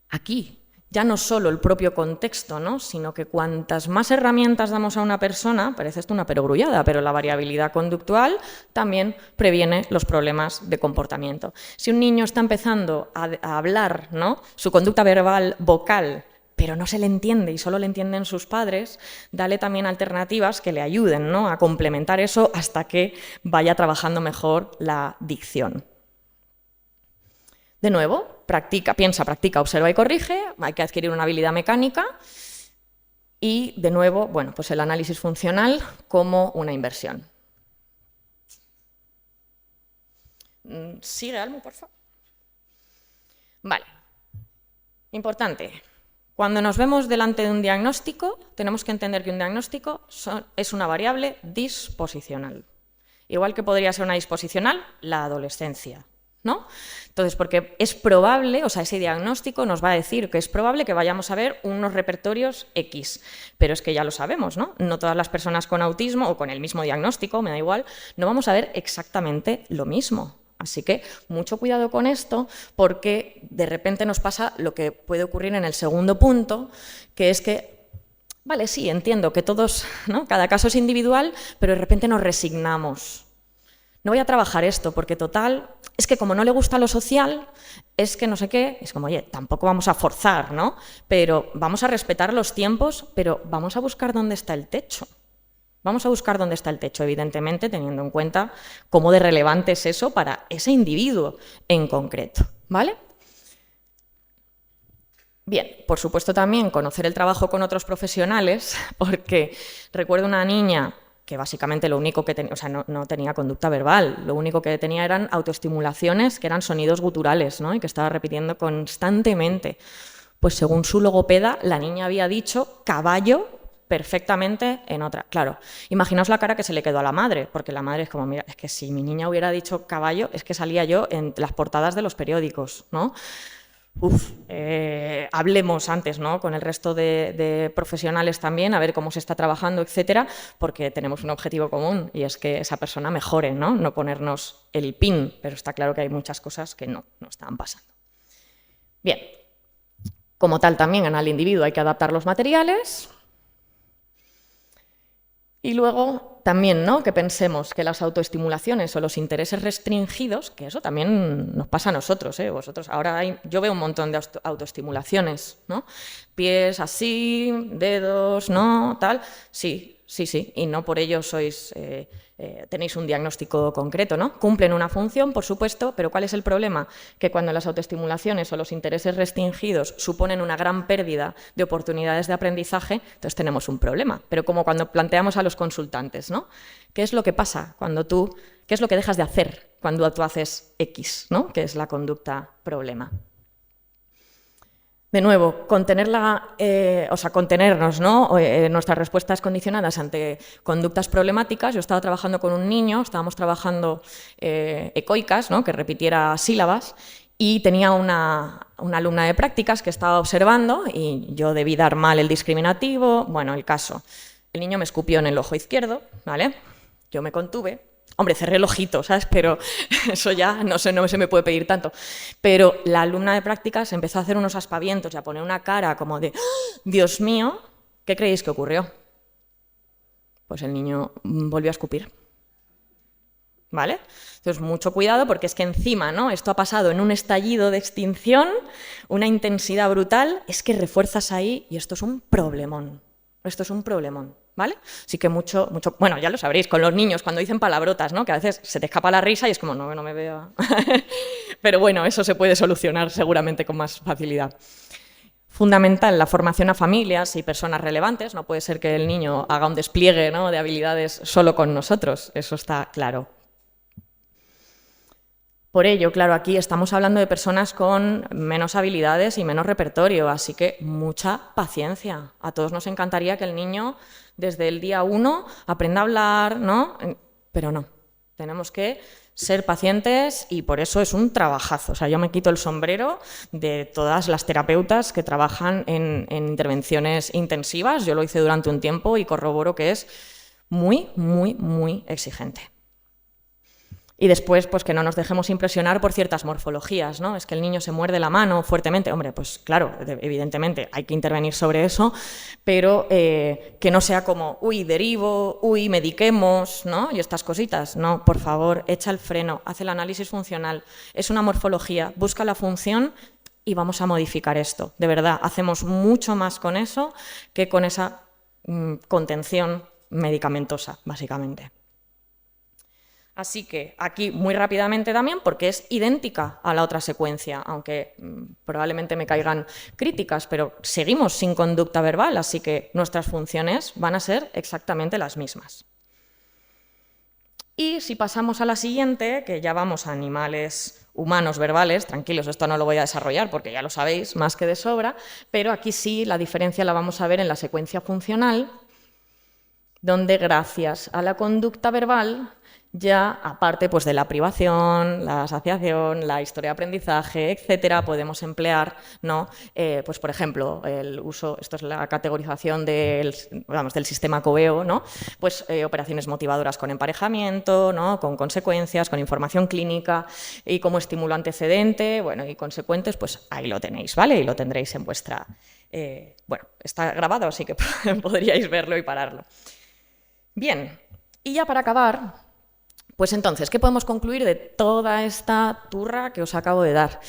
Aquí ya no solo el propio contexto, ¿no? Sino que cuantas más herramientas damos a una persona, parece esto una perogrullada, pero la variabilidad conductual también previene los problemas de comportamiento. Si un niño está empezando a hablar, ¿no? Su conducta verbal vocal, pero no se le entiende y solo le entienden sus padres, dale también alternativas que le ayuden, ¿no? A complementar eso hasta que vaya trabajando mejor la dicción. De nuevo, practica, piensa, practica, observa y corrige, hay que adquirir una habilidad mecánica y, de nuevo, bueno, pues el análisis funcional como una inversión. Sigue, Almu, por favor. Vale. Importante. Cuando nos vemos delante de un diagnóstico, tenemos que entender que un diagnóstico es una variable disposicional. Igual que podría ser una disposicional, la adolescencia, ¿no? Entonces, porque es probable, o sea, ese diagnóstico nos va a decir que es probable que vayamos a ver unos repertorios X, pero es que ya lo sabemos, ¿no? No todas las personas con autismo o con el mismo diagnóstico, me da igual, no vamos a ver exactamente lo mismo. Así que mucho cuidado con esto, porque de repente nos pasa lo que puede ocurrir en el segundo punto, que es que, vale, sí, entiendo que todos, ¿no? Cada caso es individual, pero de repente nos resignamos. No voy a trabajar esto, porque total, es que como no le gusta lo social, es que no sé qué, es como, oye, tampoco vamos a forzar, ¿no? Pero vamos a respetar los tiempos, pero vamos a buscar dónde está el techo. Vamos a buscar dónde está el techo, evidentemente, teniendo en cuenta cómo de relevante es eso para ese individuo en concreto, ¿vale? Bien, por supuesto también conocer el trabajo con otros profesionales, porque recuerdo una niña que básicamente lo único que tenía, o sea, no tenía conducta verbal, lo único que tenía eran autoestimulaciones, que eran sonidos guturales, ¿no? Y que estaba repitiendo constantemente. Pues según su logopeda, la niña había dicho caballo perfectamente en otra. Claro, imaginaos la cara que se le quedó a la madre, porque la madre es como, mira, es que si mi niña hubiera dicho caballo, es que salía yo en las portadas de los periódicos, ¿no? Hablemos antes, ¿no? Con el resto de profesionales también, a ver cómo se está trabajando, etcétera, porque tenemos un objetivo común y es que esa persona mejore, ¿no? No ponernos el pin, pero está claro que hay muchas cosas que no están pasando. Bien, como tal también al individuo hay que adaptar los materiales. Y luego también, ¿no? Que pensemos que las autoestimulaciones o los intereses restringidos, que eso también nos pasa a nosotros, ¿eh? Vosotros, ahora yo veo un montón de autoestimulaciones, ¿no? Pies así, dedos, ¿no? Tal, sí, y no por ello tenéis un diagnóstico concreto, ¿no? Cumplen una función, por supuesto, pero ¿cuál es el problema? Que cuando las autoestimulaciones o los intereses restringidos suponen una gran pérdida de oportunidades de aprendizaje, entonces tenemos un problema. Pero como cuando planteamos a los consultantes, ¿no? ¿Qué es lo que pasa qué es lo que dejas de hacer cuando tú haces X, ¿no? Que es la conducta problema? De nuevo, contenernos, ¿no? Nuestras respuestas condicionadas ante conductas problemáticas. Yo estaba trabajando con un niño, estábamos trabajando ecoicas, ¿no? Que repitiera sílabas, y tenía una alumna de prácticas que estaba observando y yo debí dar mal el discriminativo. Bueno, el caso, el niño me escupió en el ojo izquierdo, ¿vale? Yo me contuve. Hombre, cerré el ojito, ¿sabes? Pero eso ya no se me puede pedir tanto. Pero la alumna de prácticas empezó a hacer unos aspavientos y a poner una cara como de ¡oh, Dios mío! ¿Qué creéis que ocurrió? Pues el niño volvió a escupir. ¿Vale? Entonces, mucho cuidado porque es que encima, ¿no? Esto ha pasado en un estallido de extinción, una intensidad brutal, es que refuerzas ahí y esto es un problemón. Esto es un problemón. ¿Vale? Así que mucho, bueno, ya lo sabréis, con los niños, cuando dicen palabrotas, ¿no? Que a veces se te escapa la risa y es como, no me veo. Pero bueno, eso se puede solucionar seguramente con más facilidad. Fundamental la formación a familias y personas relevantes. No puede ser que el niño haga un despliegue, ¿no? De habilidades solo con nosotros, eso está claro. Por ello, claro, aquí estamos hablando de personas con menos habilidades y menos repertorio, así que mucha paciencia. A todos nos encantaría que el niño, desde el día 1, aprenda a hablar, ¿no? Pero no, tenemos que ser pacientes y por eso es un trabajazo. O sea, yo me quito el sombrero de todas las terapeutas que trabajan en intervenciones intensivas. Yo lo hice durante un tiempo y corroboro que es muy, muy, muy exigente. Y después, pues que no nos dejemos impresionar por ciertas morfologías, ¿no? Es que el niño se muerde la mano fuertemente. Hombre, pues claro, evidentemente hay que intervenir sobre eso, pero que no sea como, uy, derivo, uy, mediquemos, ¿no? Y estas cositas. No, por favor, echa el freno, haz el análisis funcional. Es una morfología, busca la función y vamos a modificar esto. De verdad, hacemos mucho más con eso que con esa contención medicamentosa, básicamente. Así que aquí muy rápidamente también, porque es idéntica a la otra secuencia, aunque probablemente me caigan críticas, pero seguimos sin conducta verbal, así que nuestras funciones van a ser exactamente las mismas. Y si pasamos a la siguiente, que ya vamos a animales humanos verbales, tranquilos, esto no lo voy a desarrollar porque ya lo sabéis más que de sobra, pero aquí sí la diferencia la vamos a ver en la secuencia funcional, donde gracias a la conducta verbal ya, aparte pues, de la privación, la asociación, la historia de aprendizaje, etcétera, podemos emplear, ¿no? Pues, por ejemplo, el uso, esto es la categorización del sistema Coveo, ¿no? Pues operaciones motivadoras con emparejamiento, ¿no? Con consecuencias, con información clínica y como estímulo antecedente, bueno, y consecuentes, pues ahí lo tenéis, ¿vale? Y lo tendréis en vuestra... bueno, está grabado, así que podríais verlo y pararlo. Bien, y ya para acabar... Pues entonces, ¿qué podemos concluir de toda esta turra que os acabo de dar?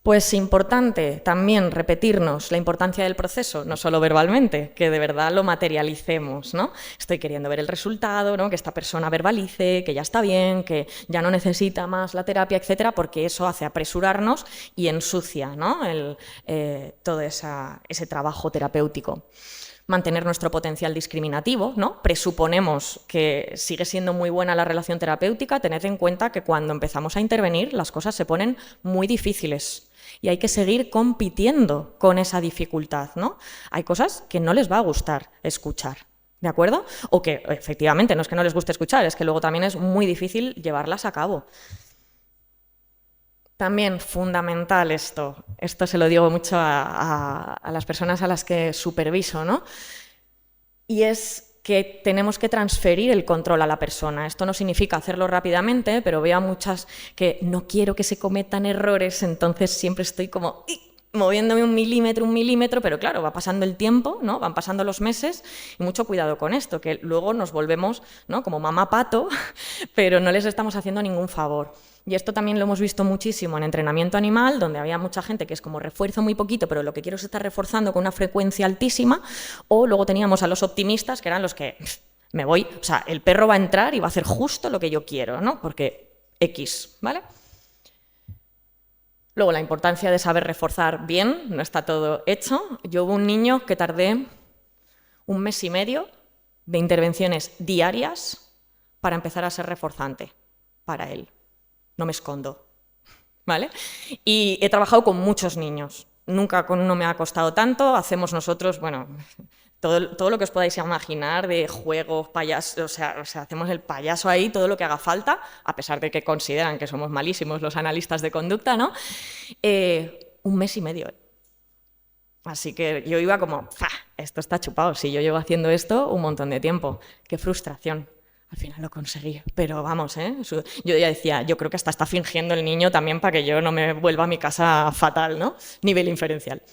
Pues importante también repetirnos la importancia del proceso, no solo verbalmente, que de verdad lo materialicemos, ¿no? Estoy queriendo ver el resultado, ¿no? Que esta persona verbalice, que ya está bien, que ya no necesita más la terapia, etcétera, porque eso hace apresurarnos y ensucia, ¿no? Todo ese trabajo terapéutico. Mantener nuestro potencial discriminativo, ¿no? Presuponemos que sigue siendo muy buena la relación terapéutica, tened en cuenta que cuando empezamos a intervenir las cosas se ponen muy difíciles y hay que seguir compitiendo con esa dificultad, ¿no? Hay cosas que no les va a gustar escuchar, ¿de acuerdo? O que efectivamente no es que no les guste escuchar, es que luego también es muy difícil llevarlas a cabo. También fundamental esto se lo digo mucho a las personas a las que superviso, ¿no? Y es que tenemos que transferir el control a la persona. Esto no significa hacerlo rápidamente, pero veo a muchas que no quiero que se cometan errores, entonces siempre estoy como moviéndome un milímetro, pero claro, va pasando el tiempo, ¿no? Van pasando los meses y mucho cuidado con esto, que luego nos volvemos, ¿no? Como mamá pato, pero no les estamos haciendo ningún favor. Y esto también lo hemos visto muchísimo en entrenamiento animal, donde había mucha gente que es como refuerzo muy poquito, pero lo que quiero es estar reforzando con una frecuencia altísima, o luego teníamos a los optimistas, que eran los que me voy, o sea, el perro va a entrar y va a hacer justo lo que yo quiero, ¿no? Porque X, ¿vale? Luego, la importancia de saber reforzar bien, no está todo hecho. Yo hubo un niño que tardé 1 mes y medio de intervenciones diarias para empezar a ser reforzante para él. No me escondo, ¿vale? Y he trabajado con muchos niños. Nunca con uno me ha costado tanto. Hacemos nosotros, bueno, todo lo que os podáis imaginar de juegos, payasos, o sea, hacemos el payaso ahí, todo lo que haga falta, a pesar de que consideran que somos malísimos los analistas de conducta, ¿no? 1 mes y medio. Así que yo iba como, esto está chupado, si yo llevo haciendo esto un montón de tiempo. Qué frustración. Al final lo conseguí, pero vamos, yo ya decía, yo creo que hasta está fingiendo el niño también para que yo no me vuelva a mi casa fatal, ¿no? Nivel inferencial.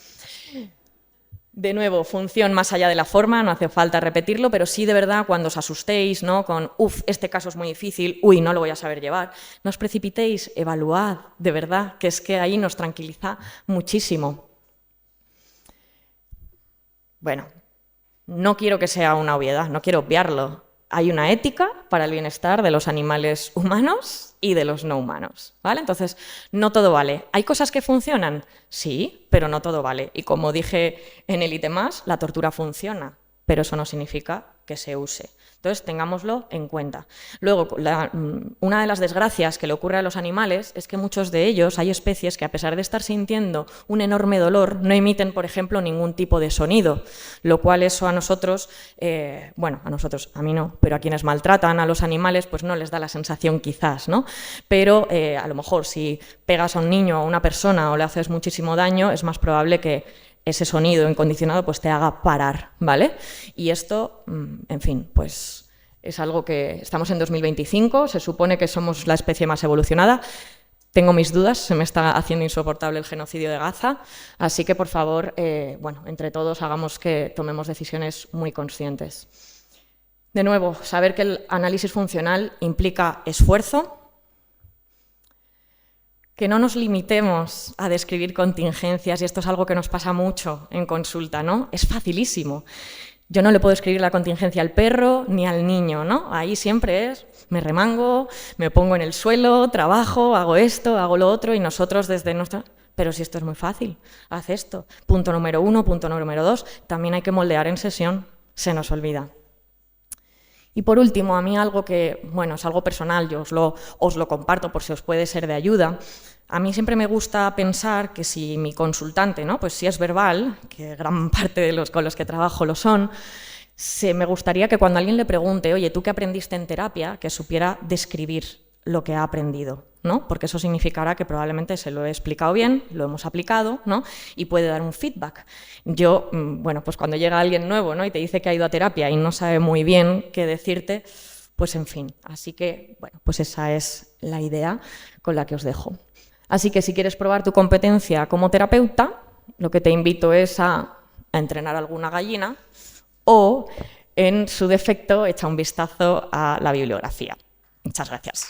De nuevo, función más allá de la forma, no hace falta repetirlo, pero sí de verdad cuando os asustéis, ¿no? Con, este caso es muy difícil, no lo voy a saber llevar, no os precipitéis, evaluad, de verdad, que es que ahí nos tranquiliza muchísimo. Bueno, no quiero que sea una obviedad, no quiero obviarlo. Hay una ética para el bienestar de los animales humanos y de los no humanos, ¿vale? Entonces, no todo vale. ¿Hay cosas que funcionan? Sí, pero no todo vale. Y como dije en Elite Más, la tortura funciona, pero eso no significa que se use. Entonces, tengámoslo en cuenta. Luego, una de las desgracias que le ocurre a los animales es que muchos de ellos, hay especies que a pesar de estar sintiendo un enorme dolor, no emiten, por ejemplo, ningún tipo de sonido, lo cual eso a nosotros, a mí no, pero a quienes maltratan a los animales, pues no les da la sensación quizás, ¿no? Pero a lo mejor si pegas a un niño o a una persona o le haces muchísimo daño, es más probable que ese sonido incondicionado pues te haga parar, ¿vale? Y esto, en fin, pues es algo que estamos en 2025, se supone que somos la especie más evolucionada. Tengo mis dudas, se me está haciendo insoportable el genocidio de Gaza, así que, por favor, bueno, entre todos hagamos que tomemos decisiones muy conscientes. De nuevo, saber que el análisis funcional implica esfuerzo, que no nos limitemos a describir contingencias, y esto es algo que nos pasa mucho en consulta, ¿no? Es facilísimo. Yo no le puedo escribir la contingencia al perro ni al niño, ¿no? Ahí siempre es, me remango, me pongo en el suelo, trabajo, hago esto, hago lo otro, y nosotros desde nuestra... Pero si esto es muy fácil, haz esto. Punto número 1, punto número 2, también hay que moldear en sesión, se nos olvida. Y por último, a mí algo que, bueno, es algo personal, yo os lo comparto por si os puede ser de ayuda. A mí siempre me gusta pensar que si mi consultante, ¿no? Pues si es verbal, que gran parte de los con los que trabajo lo son, me gustaría que cuando alguien le pregunte, oye, ¿tú qué aprendiste en terapia?, que supiera describir lo que ha aprendido, ¿no? Porque eso significará que probablemente se lo he explicado bien, lo hemos aplicado, ¿no? Y puede dar un feedback. Yo, bueno, pues cuando llega alguien nuevo, ¿no? Y te dice que ha ido a terapia y no sabe muy bien qué decirte, pues en fin. Así que, bueno, pues esa es la idea con la que os dejo. Así que si quieres probar tu competencia como terapeuta, lo que te invito es a entrenar alguna gallina o, en su defecto, echa un vistazo a la bibliografía. Muchas gracias.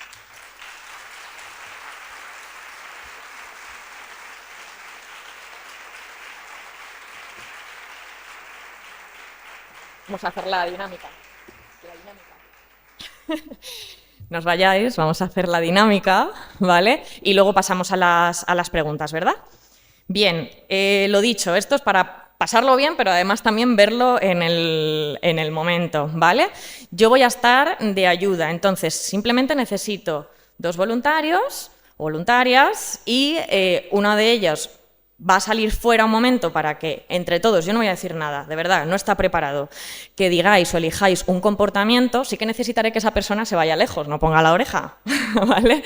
Vamos a hacer la dinámica. No os vayáis, vamos a hacer la dinámica, ¿vale? Y luego pasamos a las preguntas, ¿verdad? Bien, lo dicho, esto es para pasarlo bien, pero además también verlo en el momento, ¿vale? Yo voy a estar de ayuda, entonces simplemente necesito 2 voluntarios o voluntarias y uno de ellos va a salir fuera un momento para que, entre todos, yo no voy a decir nada, de verdad, no está preparado, que digáis o elijáis un comportamiento, sí que necesitaré que esa persona se vaya lejos, no ponga la oreja, ¿vale?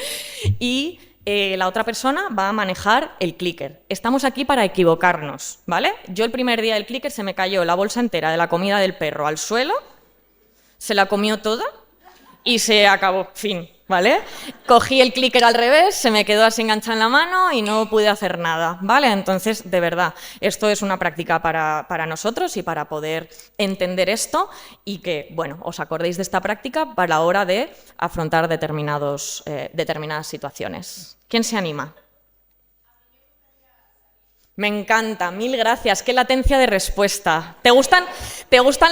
Y la otra persona va a manejar el clicker. Estamos aquí para equivocarnos, ¿vale? Yo el primer día del clicker se me cayó la bolsa entera de la comida del perro al suelo, se la comió toda y se acabó, fin. ¿Vale? Cogí el clicker al revés, se me quedó así enganchado en la mano y no pude hacer nada, ¿vale? Entonces, de verdad, esto es una práctica para nosotros y para poder entender esto y que, bueno, os acordéis de esta práctica para la hora de afrontar determinadas situaciones. ¿Quién se anima? Me encanta, mil gracias, qué latencia de respuesta. ¿Te gustan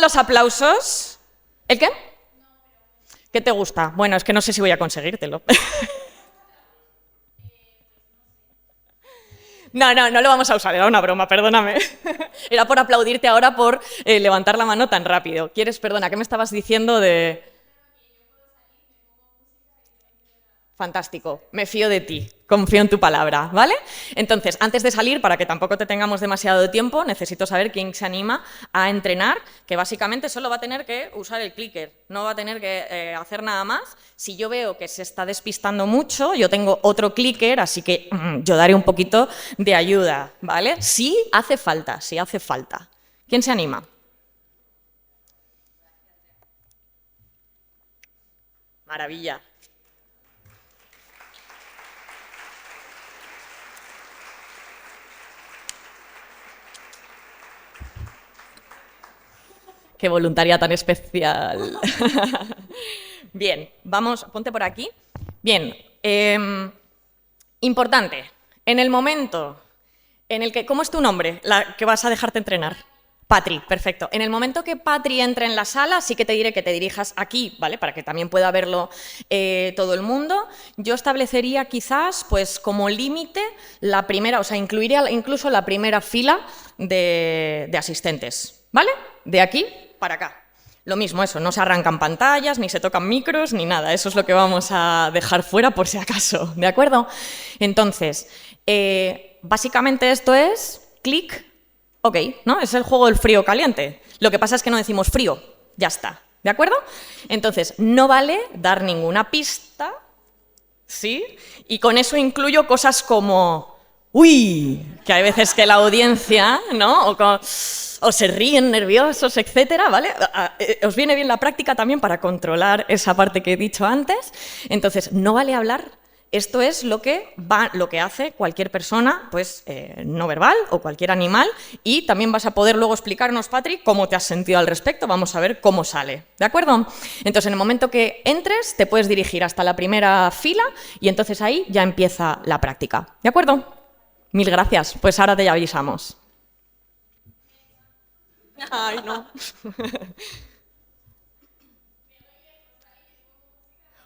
los aplausos? ¿El qué? ¿Qué te gusta? Bueno, es que no sé si voy a conseguírtelo. No lo vamos a usar, era una broma, perdóname. Era por aplaudirte ahora por levantar la mano tan rápido. ¿Quieres, perdona, qué me estabas diciendo de...? Fantástico, me fío de ti, confío en tu palabra, ¿vale? Entonces, antes de salir, para que tampoco te tengamos demasiado tiempo, necesito saber quién se anima a entrenar, que básicamente solo va a tener que usar el clicker, no va a tener que hacer nada más. Si yo veo que se está despistando mucho, yo tengo otro clicker, así que yo daré un poquito de ayuda, ¿vale? Si hace falta, si hace falta. ¿Quién se anima? Maravilla. Qué voluntaria tan especial. Bien, vamos, ponte por aquí. Bien, importante, en el momento en el que... ¿Cómo es tu nombre, la que vas a dejarte entrenar? Patri, perfecto. En el momento que Patri entre en la sala, sí que te diré que te dirijas aquí, ¿vale? Para que también pueda verlo todo el mundo. Yo establecería quizás, pues como límite, la primera, o sea, incluiría incluso la primera fila de asistentes, ¿vale? De aquí para acá. Lo mismo, eso, no se arrancan pantallas, ni se tocan micros, ni nada. Eso es lo que vamos a dejar fuera por si acaso, ¿de acuerdo? Entonces, básicamente esto es clic, ok, ¿no? Es el juego del frío caliente. Lo que pasa es que no decimos frío, ya está, ¿de acuerdo? Entonces, no vale dar ninguna pista, ¿sí? Y con eso incluyo cosas como uy, que hay veces que la audiencia, ¿no? O se ríen nerviosos, etcétera, ¿vale? Os viene bien la práctica también para controlar esa parte que he dicho antes. Entonces, no vale hablar. Esto es lo que hace cualquier persona, pues, no verbal o cualquier animal, y también vas a poder luego explicarnos, Patri, cómo te has sentido al respecto. Vamos a ver cómo sale, ¿de acuerdo? Entonces, en el momento que entres, te puedes dirigir hasta la primera fila y entonces ahí ya empieza la práctica, ¿de acuerdo? Mil gracias, pues ahora te avisamos. Ay, no.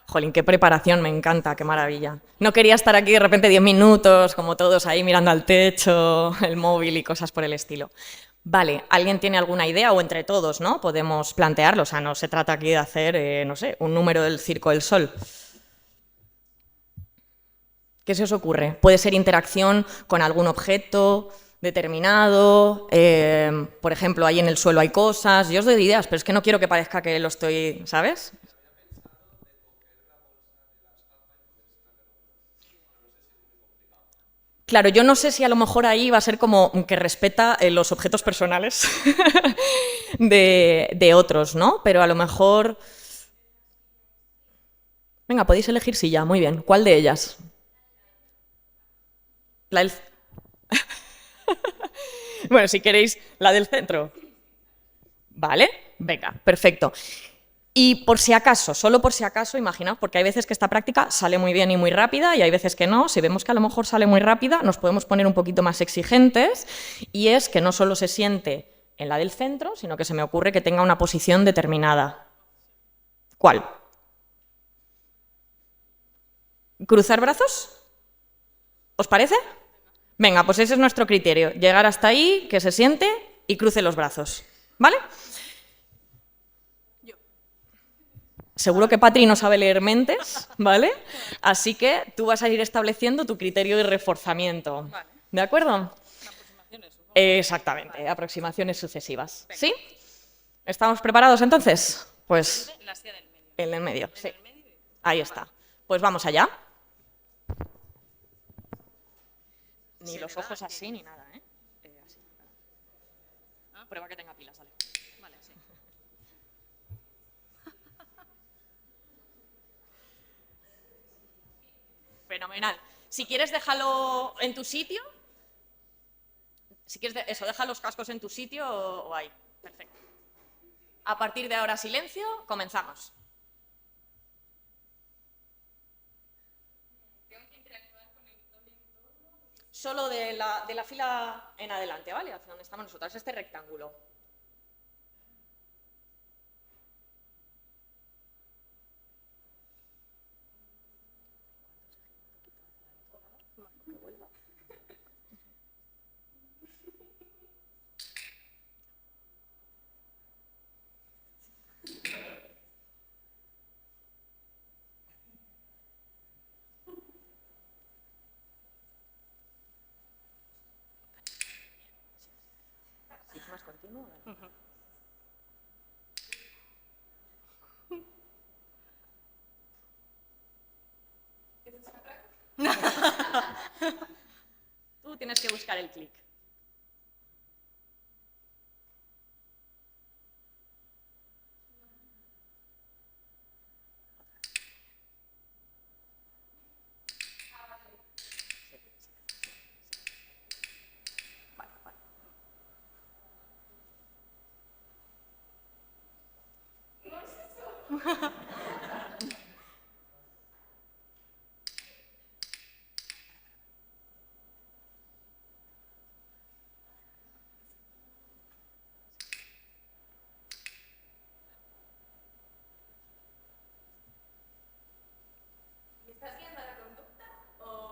Jolín, qué preparación, me encanta, qué maravilla. No quería estar aquí de repente 10 minutos, como todos ahí mirando al techo, el móvil y cosas por el estilo. Vale, ¿alguien tiene alguna idea? O entre todos, ¿no? Podemos plantearlo, o sea, no se trata aquí de hacer, no sé, un número del Circo del Sol. ¿Qué se os ocurre? Puede ser interacción con algún objeto determinado, por ejemplo, ahí en el suelo hay cosas, yo os doy ideas, pero es que no quiero que parezca que lo estoy, ¿sabes? Claro, yo no sé si a lo mejor ahí va a ser como que respeta los objetos personales de otros, ¿no? Pero a lo mejor... Venga, podéis elegir silla, muy bien. ¿Cuál de ellas? La del... Bueno, si queréis, la del centro. ¿Vale? Venga, perfecto. Y por si acaso, solo por si acaso, imaginaos, porque hay veces que esta práctica sale muy bien y muy rápida y hay veces que no. Si vemos que a lo mejor sale muy rápida, nos podemos poner un poquito más exigentes y es que no solo se siente en la del centro, sino que se me ocurre que tenga una posición determinada. ¿Cuál? ¿Cruzar brazos? ¿Os parece? Venga, pues ese es nuestro criterio. Llegar hasta ahí, que se siente y cruce los brazos. ¿Vale? Seguro que Patri no sabe leer mentes, ¿vale? Así que tú vas a ir estableciendo tu criterio de reforzamiento. ¿De acuerdo? Exactamente, aproximaciones sucesivas. ¿Sí? ¿Estamos preparados entonces? Pues el en medio, sí. Ahí está. Pues vamos allá. Ni los ojos así ni nada, ¿eh? Así. Prueba que tenga pilas, dale. Vale, sí. Fenomenal. Si quieres, déjalo en tu sitio. Si quieres, eso, deja los cascos en tu sitio o ahí. Perfecto. A partir de ahora, silencio, comenzamos. Solo de la fila en adelante, ¿vale? Hacia donde estamos nosotros, este rectángulo. Si es más continuo, ¿vale? Tú tienes que buscar el clic. Vale, vale.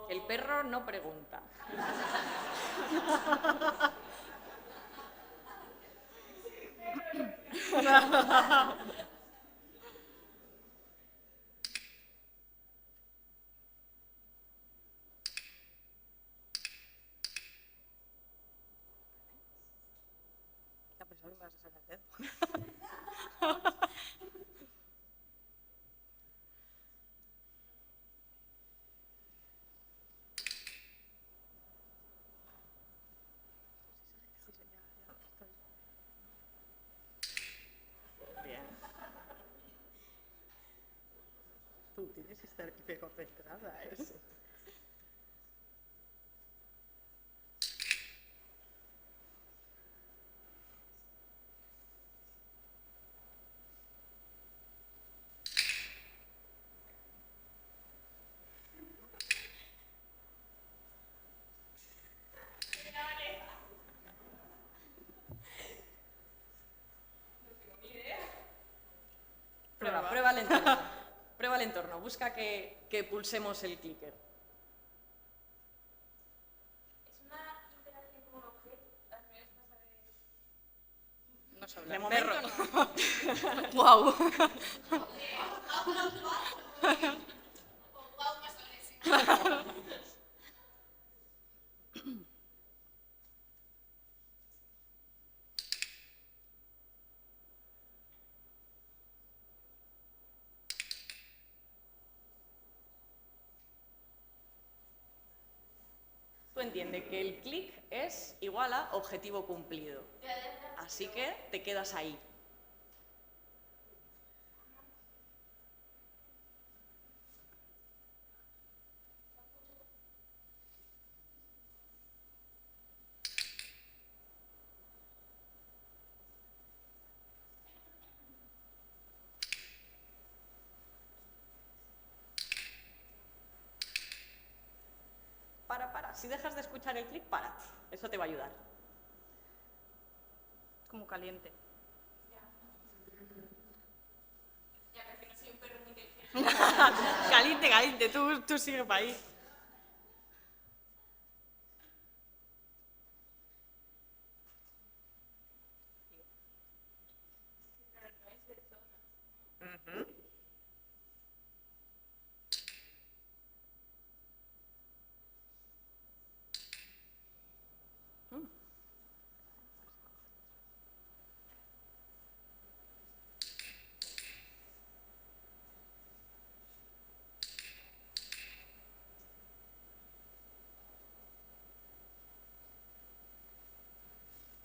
El perro no pregunta. concentrada, ¿eh? Prueba el entorno. Prueba el entorno. Busca que pulsemos el clicker. Es una interacción con un objeto. Las primeras pasas de... No se habla. De momento Perro. no. ¡Guau! Wow, más agresivo. Tú entiendes que el clic es igual a objetivo cumplido. Así que te quedas ahí. Para. Si dejas de escuchar el clic, para. Eso te va a ayudar. Como caliente. Ya, porque no soy un perro muy inteligente. Caliente, tú sigue para ahí.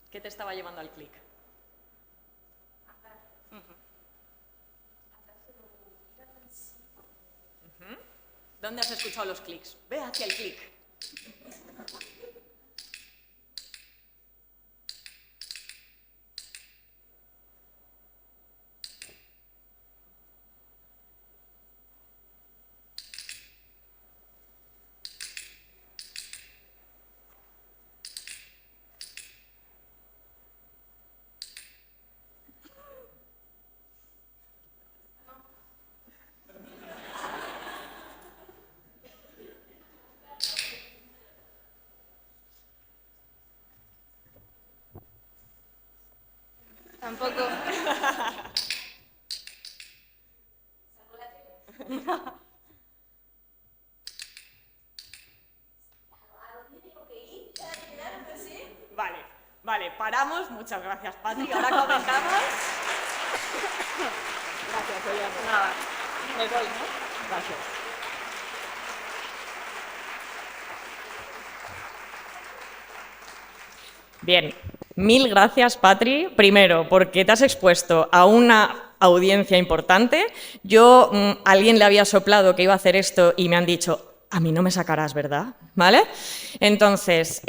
¿Qué te estaba llevando al clic? ¿Dónde has escuchado los clics? Ve hacia el clic. Tampoco. Vale, paramos. Muchas gracias, Patri. Ahora comenzamos. Gracias, Ollana. Nada. Me voy, ¿no? Gracias. Bien, mil gracias, Patri. Primero, porque te has expuesto a una audiencia importante. Yo, alguien le había soplado que iba a hacer esto y me han dicho, a mí no me sacarás, ¿verdad? ¿Vale? Entonces,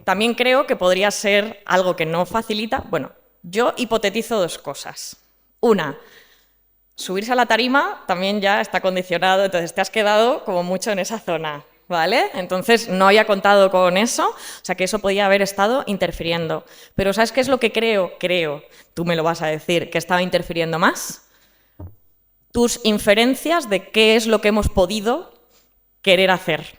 también creo que podría ser algo que no facilita. Bueno, yo hipotetizo dos cosas. Una, subirse a la tarima también ya está condicionado, entonces te has quedado como mucho en esa zona, ¿vale? Entonces no había contado con eso, o sea que eso podía haber estado interfiriendo. Pero ¿sabes qué es lo que creo, tú me lo vas a decir, que estaba interfiriendo más? Tus inferencias de qué es lo que hemos podido querer hacer.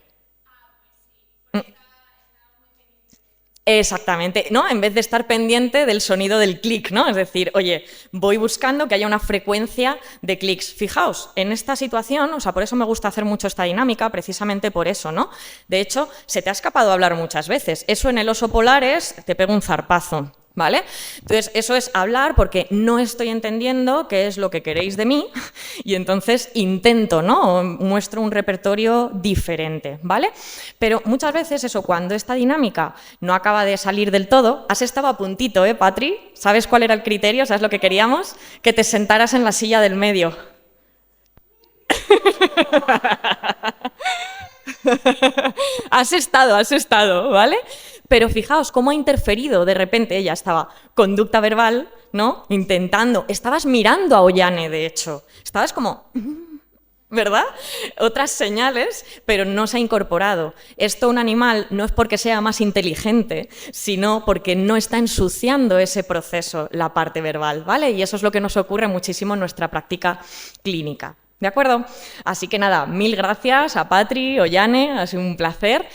Exactamente, ¿no? En vez de estar pendiente del sonido del clic, ¿no? Es decir, oye, voy buscando que haya una frecuencia de clics. Fijaos, en esta situación, o sea, por eso me gusta hacer mucho esta dinámica, precisamente por eso, ¿no? De hecho, se te ha escapado hablar muchas veces. Eso en el oso polar te pega un zarpazo, ¿vale? Entonces, eso es hablar porque no estoy entendiendo qué es lo que queréis de mí y entonces intento, ¿no? Muestro un repertorio diferente, ¿vale? Pero muchas veces eso, cuando esta dinámica no acaba de salir del todo, has estado a puntito, ¿eh, Patri? ¿Sabes cuál era el criterio? ¿Sabes lo que queríamos? Que te sentaras en la silla del medio. Has estado, ¿vale? Pero fijaos cómo ha interferido de repente, ella estaba conducta verbal, ¿no? Intentando, estabas mirando a Ollane, de hecho, estabas como... ¿verdad? Otras señales, pero no se ha incorporado. Esto un animal no es porque sea más inteligente, sino porque no está ensuciando ese proceso, la parte verbal, ¿vale? Y eso es lo que nos ocurre muchísimo en nuestra práctica clínica. ¿De acuerdo? Así que nada, mil gracias a Patri, Ollane, ha sido un placer.